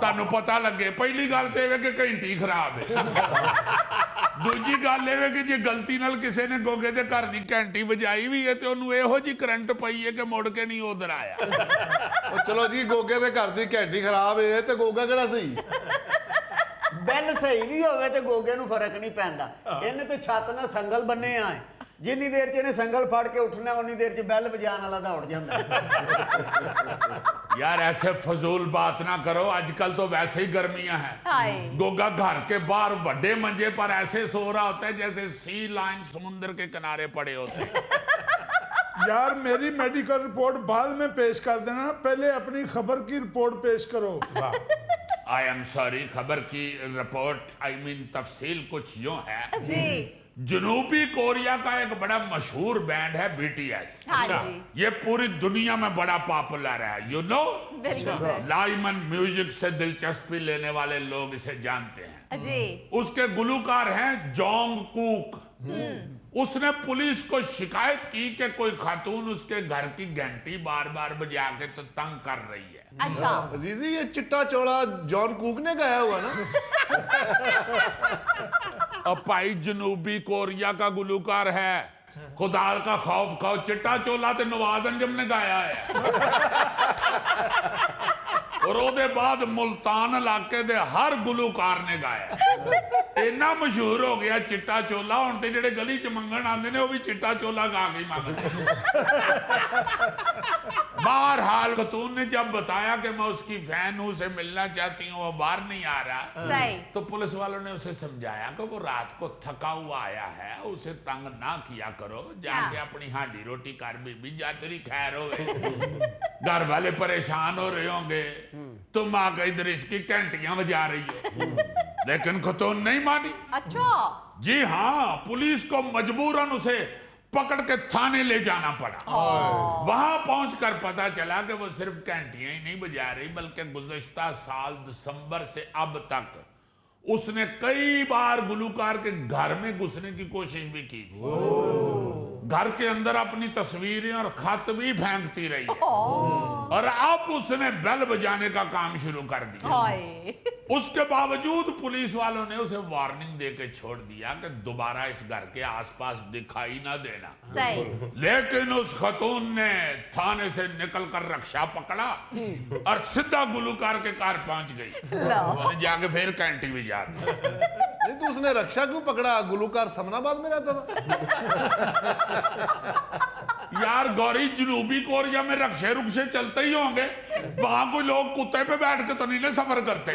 तानू पता लगे। पहली गल तो यह कि घंटी खराब है, दूजी गल यह कि जे गलती नाल किसी ने गोगे दे घर दी घंटी बजाई भी है तो उन्होंने यहो जी करंट पई है कि मुड़ के नहीं उधर आया। ਉਹ ਚਲੋ ਜੀ ਗੋਗੇ ਦੇ ਘਰ ਦੀ ਘੰਟੀ ਖਰਾਬ ਏ ਤੇ ਗੋਗਾ ਕਿਹੜਾ ਸਹੀ। ਬੈਲ ਸਹੀ ਵੀ ਹੋਵੇ ਤੇ ਗੋਗੇ ਨੂੰ ਫਰਕ ਨਹੀਂ ਪੈਂਦਾ। ਇਹਨੇ ਤੇ ਛੱਤ ਨਾਲ ਸੰਗਲ ਬੰਨੇ ਆ, ਜਿੰਨੀ ਦੇਰ ਚ ਇਹਨੇ ਸੰਗਲ ਫੜ ਕੇ ਉੱਠਣਾ ਉਨੀ ਦੇਰ ਚ ਬੈਲ ਵਜਾਣ ਵਾਲਾ ਦੌੜ ਜਾਂਦਾ। यार ऐसे फजूल बात ना करो, आजकल तो वैसे ही गर्मियां हैं। हाय गोगा घर के बाहर बड़े मंजे पर ऐसे सो रहा होता है जैसे सी लाइन समुद्र के किनारे पड़े होते हैं। यार मेरी मेडिकल रिपोर्ट बाद में पेश कर देना, पहले अपनी खबर की रिपोर्ट पेश करो। आई एम सॉरी, खबर की रिपोर्ट आई मीन तफसील कुछ यूं है जी जनूबी कोरिया का एक बड़ा मशहूर बैंड है BTS। हाँ जी, ये पूरी दुनिया में बड़ा पॉपुलर है, यू नो। बिल्कुल लाइमन म्यूजिक से दिलचस्पी लेने वाले लोग इसे जानते हैं। जी। उसके गुलूकार हैं जोंग कुक। उसने पुलिस को शिकायत की कि कोई खातून उसके घर की घंटी बार बार बजा के तो तंग कर रही है। अच्छा, अजीजी ये चिट्टा चौड़ा जॉन कूक ने गाया हुआ ना। अब भाई जनूबी कोरिया का गुलूकार है, खुदा का खौफ खाओ। चिट्टा चोला तो नवाज अंजम ने गाया है। और ਉਹਦੇ ਬਾਅਦ मुल्तान इलाके ਦੇ हर गुलूकार ने गाया। इन्ना मशहूर हो गया चिट्टा चोला, ਹੁਣ ਤੇ ਜਿਹੜੇ ਗਲੀ ਚ ਮੰਗਣ ਆਉਂਦੇ ਨੇ ਉਹ ਵੀ चिट्टा चोला गा के ही मंगते। बहरहाल खतून ने जब बताया कि मैं उसकी फैन हूं, उसे मिलना चाहती हूँ, वो बाहर नहीं आ रहा, सही। तो पुलिस वालों ने उसे समझाया कि वो रात को थका हुआ आया है, उसे तंग ना किया करो, जाके अपनी हांडी रोटी कर, बीबी जा तेरी खैर हो। घर वाले परेशान हो रहे होंगे, तुम आकर इधर इसकी घंटियां बजा रही हो। लेकिन खतून नहीं मानी। अच्छा, जी हाँ, पुलिस को मजबूरन उसे पकड़ के थाने ले जाना पड़ा। वहां पहुंचकर पता चला कि वो सिर्फ घंटियां ही नहीं बजा रही, बल्कि गुज़श्ता साल दिसंबर से अब तक उसने कई बार गुलूकार के घर में घुसने की कोशिश भी की थी। घर के अंदर अपनी तस्वीरें और खत भी फेंकती रही है। और अब उसने बेल बजाने का काम शुरू कर दिया। हाय। उसके बावजूद पुलिस वालों ने उसे वार्निंग देके छोड़ दिया कि दोबारा इस घर के आसपास दिखाई ना देना। सही। लेकिन उस खतून ने थाने से निकलकर रक्षा पकड़ा और सीधा गुलूकार के कार पहुंच गई। लो। जाके फिर कैंटी भी जा दी। नहीं तो उसने रक्षा क्यों पकड़ा? गुलूकार समनाबाद में रहता था। यार गौरी, जनूबी कोरिया में रक्षे रुक्षे चलते ही होंगे, वहां कोई लोग कुत्ते पे बैठ के तो नहीं ना सफर करते।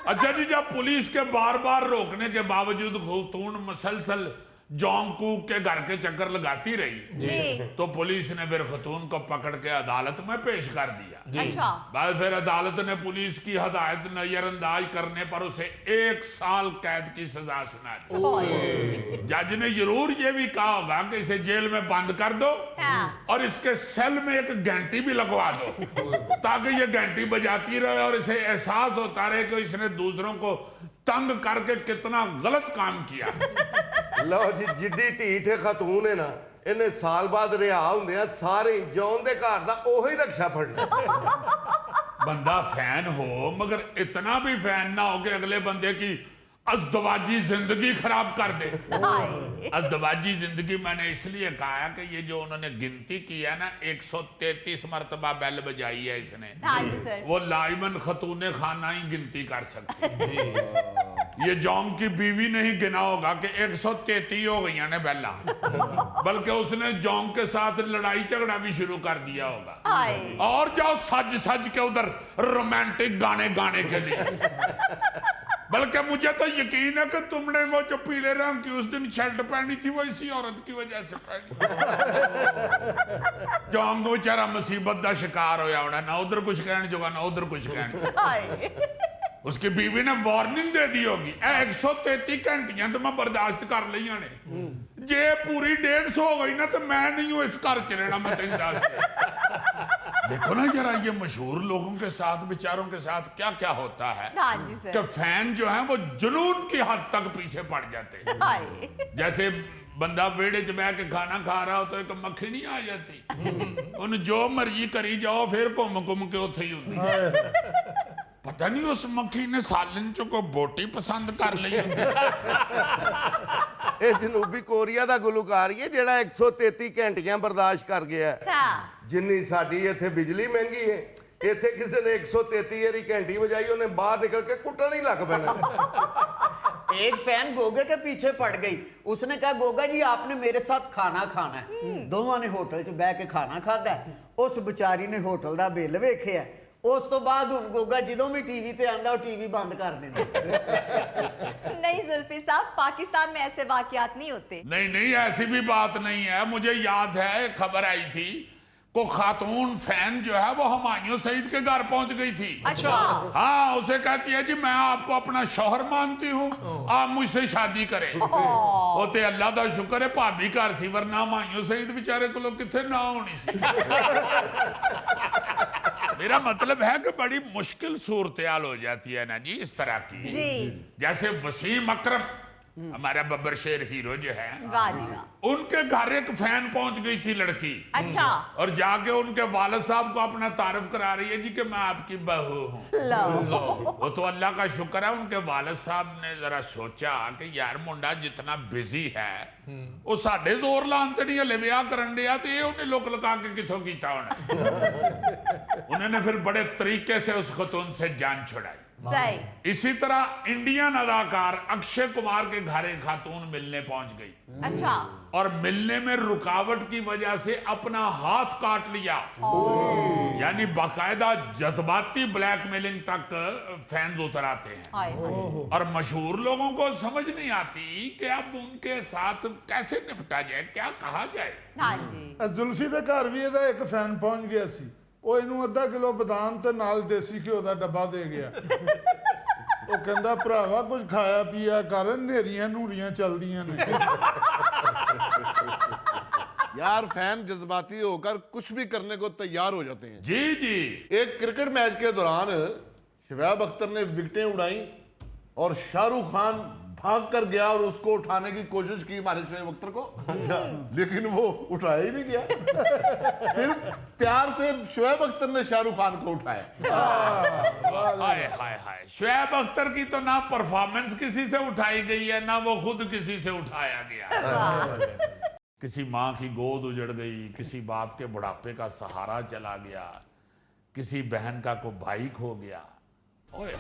अच्छा जी, जब पुलिस के बार बार रोकने के बावजूद खतून मुसलसल जोंगकूक के घर के चक्कर लगाती रही, जी। तो पुलिस ने फिर खतून को पकड़ के अदालत में पेश कर दिया। अच्छा। बाद फिर अदालत ने पुलिस की हदायत नजरअंदाज करने पर उसे 1 साल कैद की सजा सुना दी। जज ने जरूर ये भी कहा होगा कि इसे जेल में बंद कर दो और इसके सेल में एक घंटी भी लगवा दो, ताकि ये घंटी बजाती रहे और इसे एहसास होता रहे कि इसने दूसरों को तंग करके कितना गलत काम किया। लो जी, जिड्डी ढीठ खतून है ना, इन्हें साल बाद रिहा होंदे सारे जौन दे घर दा ओही रक्षा फड़ना। बंदा फैन हो, मगर इतना भी फैन ना हो कि अगले बंदे की अज़दवाजी जिंदगी खराब कर दे। अज़दवाजी जिंदगी मैंने इसलिए कहा है कि ये जो उन्होंने गिनती की है ना, 133 मरतबा बेल बजाई है इसने, हाँ जी सर। वो लाइमन खतून खाना ही गिनती कर सकती। ये जोंग की बीवी ने ही गिना होगा कि 133 हो गई ने बेला, बल्कि उसने जोंग के साथ लड़ाई झगड़ा भी शुरू कर दिया होगा। हाय। और जाओ सज सज के उधर रोमांटिक गाने गाने के लिए। बल्कि मुझे तो यकीन है कि तुमने वो जो पीले रंग की उस दिन शर्ट पहनी थी वो इसी औरत की वजह से पहनी। जोंग बेचारा मुसीबत का शिकार होया होना, ना उधर कुछ कहने जोगा ना उधर कुछ कहने। उसकी बीवी ने वार्निंग दे दी होगी, 133 घंटियां तो मैं बर्दाश्त कर लिया ने, जे पूरी 150 हो गई ना तो मैं नहीं हूं इस घर च रहना। मैं तेन दस देखो ना जरा, ये मशहूर लोगों के साथ, बेचारों के साथ क्या क्या होता है। हाँ जी सर। कि फैन जो है वो जुनून की हद तक पीछे पड़ जाते हैं। हाय। जैसे बंदा वेड़े च बह के खाना खा रहा हो तो एक मक्खी नहीं आ जाती, उन जो मर्जी करी जाओ, फिर घूम घूम के उत्थे ही होती। पता नहीं उस मक्खी ने सालन चो को बोटी पसंद कर ली। ਇਹ ਜਨੂਬੀ ਕੋਰੀਆ ਦਾ ਗੁਲੂਕਾਰ ਹੀ ਹੈ ਜਿਹੜਾ 133 ਘੰਟੀਆਂ ਬਰਦਾਸ਼ਤ ਕਰ ਗਿਆ ਹੈ। हाँ। ਜਿੰਨੀ ਸਾਡੀ ਇੱਥੇ ਬਿਜਲੀ ਮਹਿੰਗੀ ਹੈ, ਇੱਥੇ ਕਿਸੇ ਨੇ 133 ਵਾਰੀ ਘੰਟੀ ਵਜਾਈ, ਉਹਨੇ ਬਾਹਰ ਨਿਕਲ ਕੇ ਕੁੱਟਣ ਹੀ ਲੱਗ ਪੈਣਾ। एक फैन गोगे के पीछे पड़ गई। उसने कहा गोगा जी आपने मेरे साथ खाना खाना है। दोवां ने होटल च बह के खाना खादा है। उस बेचारी ने होटल दा बिल वेखिया। उस तो बाद हुण गोगा जदों भी टीवी ते आंदा वो टीवी बंद कर देंदा। नहीं जुल्फी साहब, पाकिस्तान में ऐसे वाकयात नहीं होते। नहीं नहीं, ऐसी भी बात नहीं है। मुझे याद है खबर आई थी, को खातून फैन जो है वो हुमायूं सईद के घर पहुंच गई थी। अच्छा। हाँ, उसे कहती है जी मैं आपको अपना शौहर मानती हूँ, आप मुझसे शादी करें। वो ते अल्लाह का शुक्र है भाभी घर सी, वरना हुमायूं सईद बेचारे को किथे ना होनी सी। मेरा मतलब है कि बड़ी मुश्किल सूरत-हाल हो जाती है ना जी इस तरह की। जी। जैसे वसीम अकरम हमारा बब्बर शेर हीरो जो है, वाह जी वाह। उनके घर एक फैन पहुंच गई थी लड़की। अच्छा। और जाके उनके वालिद साहब को अपना तारुफ करा रही है जी कि मैं आपकी बहू हूँ। वो तो अल्लाह का शुक्र है उनके वालिद साहब ने जरा सोचा कि यार मुंडा जितना बिजी है वो साढ़े जोर लान ते नहीं हले विआह करन दिया, तो ये उन्हें लोक लगा के किथों कीता उन्हें। उन्होंने फिर बड़े तरीके से उस खतून से जान छुड़ाई। सही। इसी तरह इंडियन अदाकार अक्षय कुमार के घर एक खातून मिलने पहुंच गई। अच्छा। और मिलने में रुकावट की वजह से अपना हाथ काट लिया। यानी बाकायदा जज्बाती ब्लैकमेलिंग तक फैंस उतर आते हैं। हाय हाय। और मशहूर लोगों को समझ नहीं आती कि अब उनके साथ कैसे निपटा जाए, क्या कहा जाए। हाँ जी। जुल्फी के घर भी ਇਹਦਾ ਇੱਕ ਫੈਨ ਪਹੁੰਚ ਗਿਆ ਸੀ। ਉਹ ਇਹਨੂੰ ਅੱਧਾ ਕਿਲੋ ਬਦਾਮ ਤੇ ਨਾਲ ਦੇਸੀ ਘਿਓ ਦਾ ਡੱਬਾ ਦੇ ਗਿਆ। ਉਹ ਕਹਿੰਦਾ ਭਰਾਵਾ ਕੁਝ ਖਾਇਆ ਪੀਆ ਕਰ, ਨੇਰੀਆਂ ਨੂਰੀਆਂ ਚੱਲਦੀਆਂ ਨੇ। यार फैन जज्बाती होकर कुछ भी करने को तैयार हो जाते हैं। जी जी। एक क्रिकेट मैच के दौरान शोएब अख्तर ने विकेटें उड़ाई और शाहरुख खान भाग कर गया और उसको उठाने की कोशिश की हमारे शोएब अख्तर को। लेकिन वो उठाया ही नहीं गया। फिर प्यार से शोएब अख्तर ने शाहरुख खान को उठाया। हाय हाय हाय। शोएब अख्तर की तो ना परफॉर्मेंस किसी से उठाई गई है, ना वो खुद किसी से उठाया गया। किसी माँ की गोद उजड़ गई, किसी बाप के बुढ़ापे का सहारा चला गया, किसी बहन का को भाई खो गया। ओए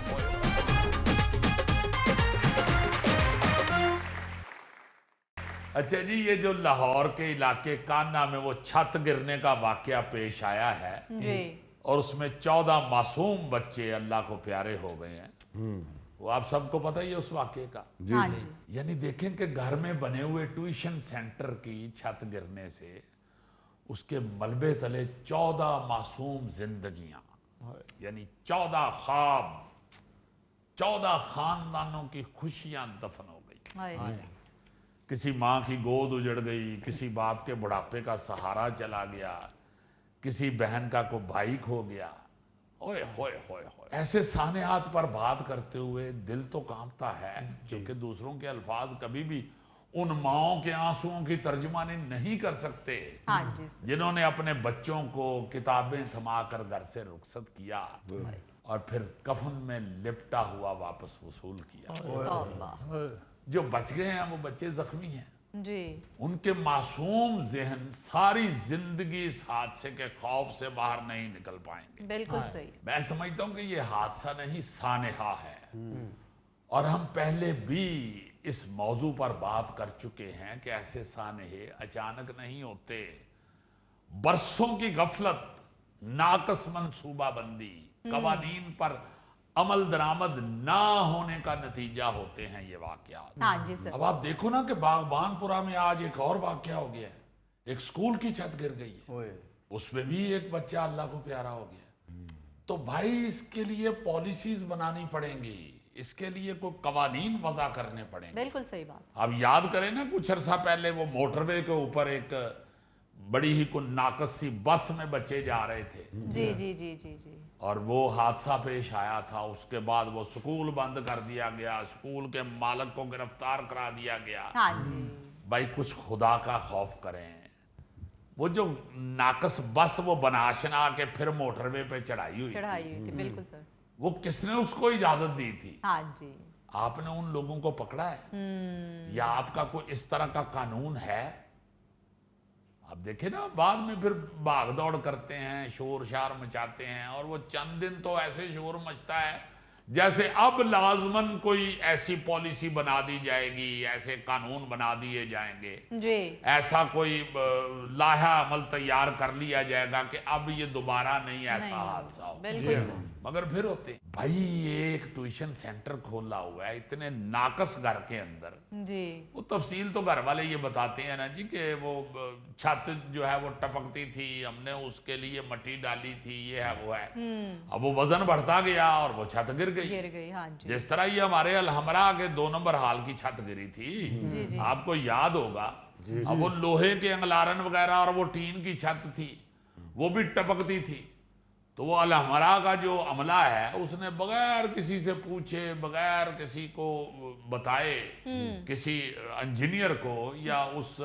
अच्छा जी, ये जो लाहौर के इलाके कान्हा में वो छत गिरने का वाकया पेश आया है जी। और उसमें 14 मासूम बच्चे अल्लाह को प्यारे हो गए हैं, वो आप सबको पता ही है उस वाकये का। हाँ जी। यानी देखें कि घर में बने हुए ट्यूशन सेंटर की छत गिरने से उसके मलबे तले 14 मासूम जिंदगियां, यानी 14 ख्वाब, 14 खानदानों की खुशियां दफन हो गई। हाय। किसी माँ की गोद उजड़ गई, किसी बाप के बुढ़ापे का सहारा चला गया, किसी बहन का को भाई खो गया। ओए होए होए होए। ऐसे सानेहात पर बात करते हुए दिल तो कांपता है, क्योंकि दूसरों के अल्फाज कभी भी उन माओं के आंसुओं की तर्जुमानी नहीं कर सकते हाँ जी। जिन्होंने अपने बच्चों को किताबें थमाकर घर से रुखसत किया और फिर कफन में लिपटा हुआ वापस वसूल किया। तौबा। जो बच गए हैं वो बच्चे जख्मी हैं। जी। उनके मासूम जहन सारी जिंदगी इस हादसे के खौफ से बाहर नहीं निकल पाएंगे। बिल्कुल सही। मैं समझता हूं कि ये हादसा नहीं, सानेहा है। और हम पहले भी इस मौजू पर बात कर चुके हैं कि ऐसे सानेहे अचानक नहीं होते। बरसों की गफलत, नाकस मनसूबाबंदी, कवानीन पर अमल दरामद ना होने का नतीजा होते हैं ये वाकयात। हाँ जी सर। अब आप देखो ना कि बागबानपुरा में आज एक और वाकया हो गया है। एक स्कूल की छत गिर गई है, उसमें भी एक बच्चा अल्लाह को प्यारा हो गया। तो भाई इसके लिए पॉलिसीज बनानी पड़ेंगी, इसके लिए कोई कवानीन वज़ा करने पड़ेंगे। बिल्कुल सही बात। अब याद करें ना, कुछ अरसा पहले वो मोटरवे के ऊपर एक बड़ी ही को नाकस सी बस में बच्चे जा रहे थे। जी जी जी जी जी। और वो हादसा पेश आया था। उसके बाद वो स्कूल बंद कर दिया गया, स्कूल के मालिक को गिरफ्तार करा दिया गया। हाँ जी। भाई कुछ खुदा का खौफ करें। वो जो नाकस बस वो बनाशना के फिर मोटरवे पे चढ़ाई हुई थी। बिल्कुल सर। वो किसने उसको इजाजत दी थी? हाँ जी। आपने उन लोगों को पकड़ा है या आपका कोई इस तरह का कानून है? अब देखे ना, बाद में फिर भाग दौड़ करते हैं, शोर शार मचाते हैं, और वो चंद दिन तो ऐसे शोर मचता है जैसे अब लाजमन कोई ऐसी पॉलिसी बना दी जाएगी, ऐसे कानून बना दिए जाएंगे, जी ऐसा कोई लाहा अमल तैयार कर लिया जाएगा कि अब ये दोबारा नहीं ऐसा नहीं, हादसा हो। बिल्कुल मगर फिर होते भाई, ये एक ट्यूशन सेंटर खोला हुआ है इतने नाकस घर के अंदर। जी वो तफसील तो घर वाले ये बताते हैं ना जी कि वो छत जो है वो टपकती थी, हमने उसके लिए मट्टी डाली थी, ये है वो है। अब वो वजन बढ़ता गया और वो छत गिर गिर गई। गई, हाँ जी जिस तरह ये हमारे अलहमरा के 2 नंबर हाल की छत गिरी थी, जी जी आपको याद होगा। अब वो लोहे के अंगलारन वगैरह और वो टीन की छत थी, वो भी टपकती थी। तो वो अलहमरा का जो अमला है उसने बगैर किसी से पूछे, बगैर किसी को बताए, किसी इंजीनियर को या उस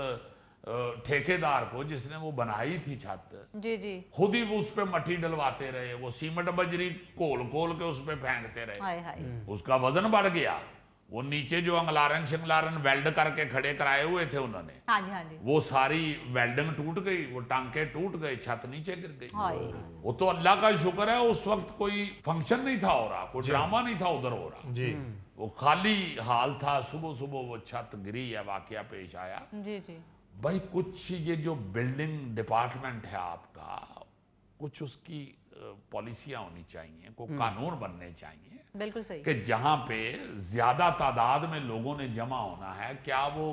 ठेकेदार को जिसने वो बनाई थी छत, जी जी खुद ही वो उस पे मट्टी डलवाते रहे, वो सीमेंट बजरी कोल कोल के उस पे फेंकते रहे। हाय हाय उसका वजन बढ़ गया। वो नीचे जो अंगलारन शिंगलारन वेल्ड करके खड़े कराए हुए थे उन्होंने, हाँ जी वो सारी वेल्डिंग टूट गई, वो टांके टूट गए, छत नीचे गिर गई। हाय वो तो अल्लाह का शुक्र है उस वक्त कोई फंक्शन नहीं था हो रहा, कोई ड्रामा नहीं था उधर हो रहा जी वो खाली हाल था। सुबह सुबह वो छत गिरी है, वाकया पेश आया। जी जी भाई कुछ ये जो बिल्डिंग डिपार्टमेंट है आपका, कुछ उसकी पॉलिसियां होनी चाहिए, कोई कानून बनने चाहिए बिल्कुल सही कि जहां पे ज्यादा तादाद में लोगों ने जमा होना है, क्या वो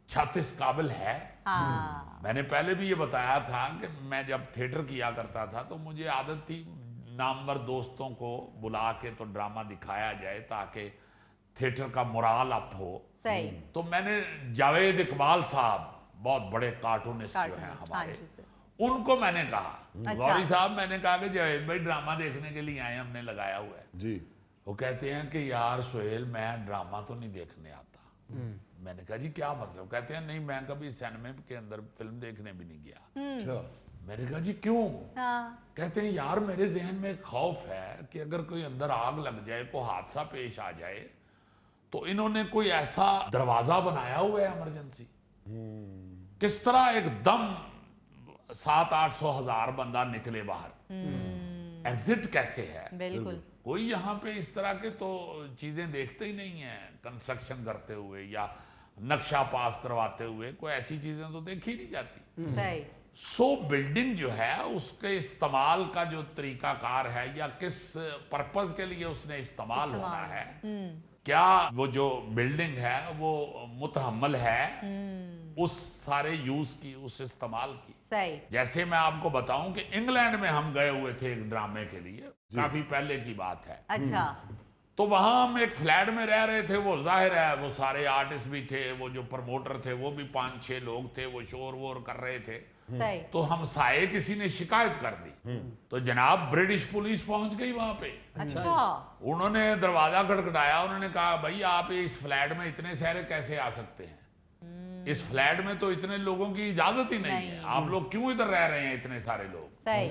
छत इस काबिल है? हाँ मैंने पहले भी ये बताया था कि मैं जब थिएटर किया करता था तो मुझे आदत थी नामवर दोस्तों को बुला के तो ड्रामा दिखाया जाए ताकि थिएटर का मोराल अप हो। सही तो मैंने जावेद इकबाल साहब, बहुत बड़े कार्टूनिस्ट जो हैं कार्टूनिस्ट, हमारे, हाँ जी सर। उनको मैंने कहा, अच्छा। गौरी साहब मैंने कहा कि जावेद भाई ड्रामा देखने के लिए आए, हमने लगाया हुआ है। जी वो कहते हैं कि यार सोहेल मैं ड्रामा तो नहीं देखने आता। मैंने कहा जी क्या मतलब? कहते हैं नहीं मैं कभी सिनेमा के अंदर फिल्म देखने भी नहीं गया। अच्छा मैंने कहा जी क्यों? हाँ कहते हैं यार मेरे जहन में एक खौफ है कि अगर कोई अंदर आग लग जाए, कोई हादसा पेश आ जाए, तो इन्होंने कोई ऐसा दरवाजा बनाया हुआ है इमरजेंसी, किस तरह एकदम 700-800 बंदा निकले बाहर, एग्जिट कैसे है? बिल्कुल कोई यहाँ पे इस तरह के तो चीजें देखते ही नहीं है। कंस्ट्रक्शन करते हुए या नक्शा पास करवाते हुए कोई ऐसी चीजें तो देखी नहीं जाती। सही सो बिल्डिंग जो है उसके इस्तेमाल का जो तरीकाकार है या किस पर्पस के लिए उसने इस्तेमाल होना है, क्या वो जो बिल्डिंग है वो मुतहम्मल है उस सारे यूज की, उस इस्तेमाल की। सही जैसे मैं आपको बताऊं कि इंग्लैंड में हम गए हुए थे एक ड्रामे के लिए, काफी पहले की बात है। अच्छा तो वहां हम एक फ्लैट में रह रहे थे। वो जाहिर है वो सारे आर्टिस्ट भी थे, वो जो प्रमोटर थे वो भी 5-6 लोग थे, वो शोर वोर कर रहे थे। सही तो हम साए किसी ने शिकायत कर दी, तो जनाब ब्रिटिश पुलिस पहुंच गई वहां पे। अच्छा उन्होंने दरवाजा खटखटाया, उन्होंने कहा भाई आप इस फ्लैट में इतने सारे कैसे आ सकते हैं? इस फ्लैट में तो इतने लोगों की इजाजत ही नहीं है, आप लोग क्यों इधर रह रहे हैं इतने सारे लोग? सही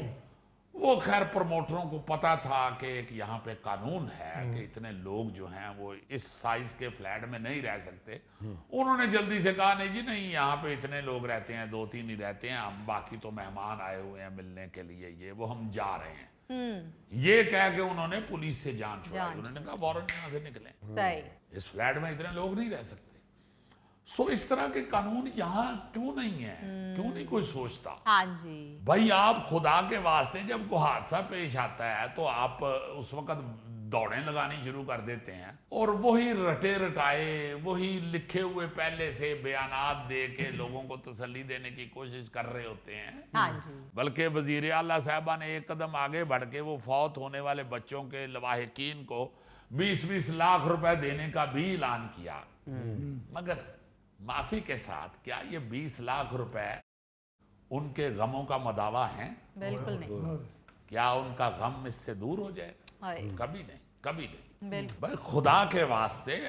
वो खैर प्रमोटरों को पता था कि एक यहाँ पे कानून है कि इतने लोग जो हैं वो इस साइज के फ्लैट में नहीं रह सकते। उन्होंने जल्दी से कहा नहीं जी नहीं, यहाँ पे इतने लोग रहते हैं, 2-3 ही रहते हैं, हम बाकी तो मेहमान आए हुए हैं मिलने के लिए, ये वो हम जा रहे हैं। ये कह के उन्होंने पुलिस से जान छुड़ाई। उन्होंने कहा फौरन यहाँ से निकलें, सही इस फ्लैट में इतने लोग नहीं रह सकते। सो इस तरह के कानून यहाँ क्यों नहीं है? क्यों नहीं कोई सोचता? हाँ जी भाई आप खुदा के वास्ते जब कोई हादसा पेश आता है तो आप उस वक्त दौड़ें लगानी शुरू कर देते हैं और वही रटे रटाए, वही लिखे हुए पहले से बयानात दे के लोगों को तसल्ली देने की कोशिश कर रहे होते हैं। हाँ जी बल्कि वजीर आला साहबा ने एक कदम आगे बढ़ के वो फौत होने वाले बच्चों के लवाहिकीन को 20-20 लाख रुपए देने का भी ऐलान किया। मगर माफी के साथ क्या ये 20 लाख रुपए उनके गमों का मदावा है? बिल्कुल नहीं क्या उनका गम इससे दूर हो जाएगा? हाय कभी नहीं, कभी नहीं। बिल्कुल भाई खुदा के वास्ते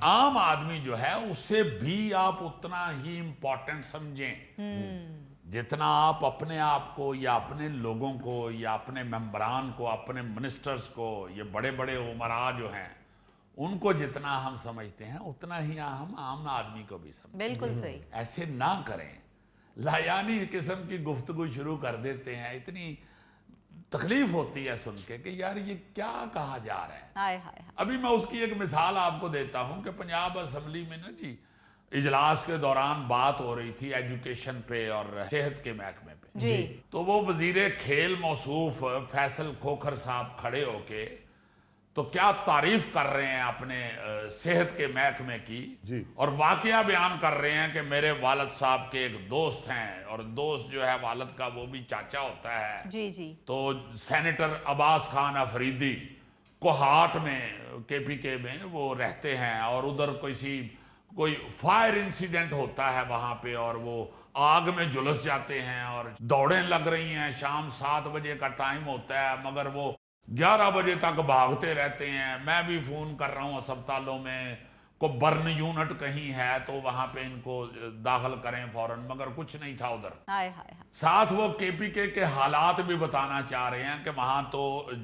आम आदमी जो है उसे भी आप उतना ही इंपॉर्टेंट समझें जितना आप अपने आप को या अपने लोगों को या अपने मेंबरान को, अपने मिनिस्टर्स को, ये बड़े बड़े उमरा जो हैं उनको जितना हम समझते हैं उतना ही हम आम आदमी को भी समझते हैं। बिल्कुल सही ऐसे ना करें, लायानी किस्म की गुफ्तगू शुरू कर देते हैं, इतनी तकलीफ होती है सुन के कि यार ये क्या कहा जा रहा है। हाय हाय हाय। अभी मैं उसकी एक मिसाल आपको देता हूं कि पंजाब असेंबली में ना जी इजलास के दौरान बात हो रही थी एजुकेशन पे और सेहत के महकमे पे। जी। तो वो वजीर खेल मौसूफ फैसल खोखर साहब खड़े होके तो क्या तारीफ कर रहे हैं अपने सेहत के महकमे की जी। और वाकया बयान कर रहे हैं कि मेरे वालिद साहब के एक दोस्त हैं और दोस्त जो है वालिद का वो भी चाचा होता है। जी जी। तो सेनेटर अब्बास खान अफरीदी कोहाट में केपीके में वो रहते हैं और उधर कोई फायर इंसिडेंट होता है वहां पे और वो आग में झुलस जाते हैं और दौड़ें लग रही हैं। शाम 7 बजे का टाइम होता है मगर वो 11 बजे तक भागते रहते हैं। मैं भी फोन कर रहा हूँ अस्पतालों में को बर्न यूनिट कहीं है तो वहां पे इनको दाखिल करें फौरन, मगर कुछ नहीं था उधर। हाय हाय हाय। साथ वो केपीके के हालात भी बताना चाह रहे हैं कि वहां तो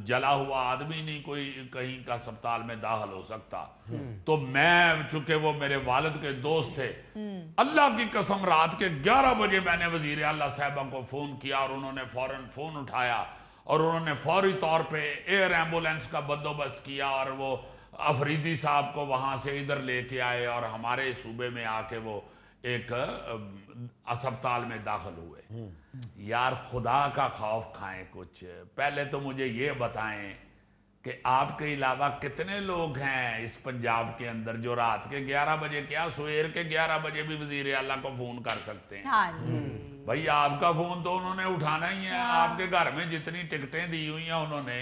जला हुआ आदमी नहीं कोई कहीं का अस्पताल में दाखिल हो सकता। तो मैं चूंकि वो मेरे वालिद के दोस्त थे, अल्लाह की कसम रात के 11 बजे मैंने वजीर आला साहबा को फोन किया और उन्होंने फौरन फोन उठाया और उन्होंने फौरी तौर पे एयर एम्बुलेंस का बंदोबस्त किया और वो अफरीदी साहब को वहां से इधर लेके आए और हमारे सूबे में आके वो एक अस्पताल में दाखिल हुए। यार खुदा का खौफ खाएं कुछ। पहले तो मुझे ये बताएं कि आपके अलावा कितने लोग हैं इस पंजाब के अंदर जो रात के 11 बजे क्या सवेर के 11 बजे भी वजीर आला को फोन कर सकते हैं। हाँ जी। भाई आपका फोन तो उन्होंने उठाना ही है। आपके घर में जितनी टिकटें दी हुई हैं उन्होंने,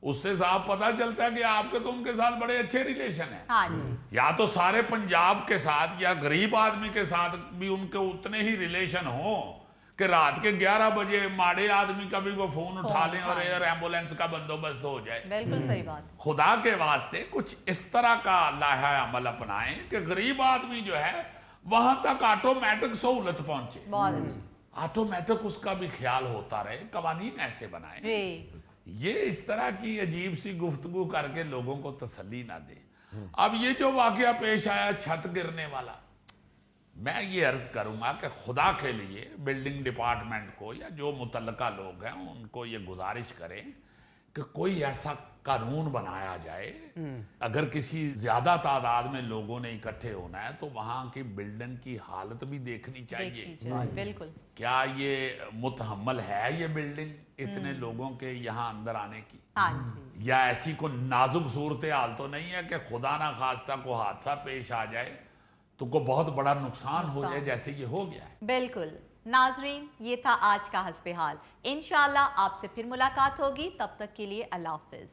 उससे साफ पता चलता है कि आपके तो उनके साथ बड़े अच्छे रिलेशन हैं। हाँ जी। या तो सारे पंजाब के साथ या गरीब आदमी के साथ भी उनके उतने ही रिलेशन हो कि रात के 11 बजे माड़े आदमी का भी वो फोन उठा लें और एयर एम्बुलेंस का बंदोबस्त हो जाए। बिल्कुल सही बात। खुदा के वास्ते कुछ इस तरह का लाहा अमल अपनाएं कि गरीब आदमी जो है वहां तक ऑटोमेटिक सहूलत पहुंचे। बहुत अच्छी। ऑटोमेटिक उसका भी ख्याल होता रहे। कवानीन ऐसे बनाए जी। ये इस तरह की अजीब सी गुफ्तगू करके लोगों को तसल्ली ना दे। अब ये जो वाकया पेश आया छत गिरने वाला, मैं ये अर्ज करूंगा कि खुदा के लिए बिल्डिंग डिपार्टमेंट को या जो मुतल्लका लोग हैं उनको ये गुजारिश करें कि कोई ऐसा कानून बनाया जाए, अगर किसी ज्यादा तादाद में लोगों ने इकट्ठे होना है तो वहां की बिल्डिंग की हालत भी देखनी चाहिए। बिल्कुल। क्या ये मुतहम्मल है ये बिल्डिंग इतने लोगों के यहाँ अंदर आने की? हाँ जी। या ऐसी को नाजुक सूरत हाल तो नहीं है कि खुदा ना खास्ता को हादसा पेश आ जाए तो को बहुत बड़ा नुकसान हो जाए जैसे ये हो गया है। बिल्कुल। नाजरीन, ये था आज का हस्बे हाल। इंशाल्लाह आपसे फिर मुलाकात होगी, तब तक के लिए अल्लाह हाफिज।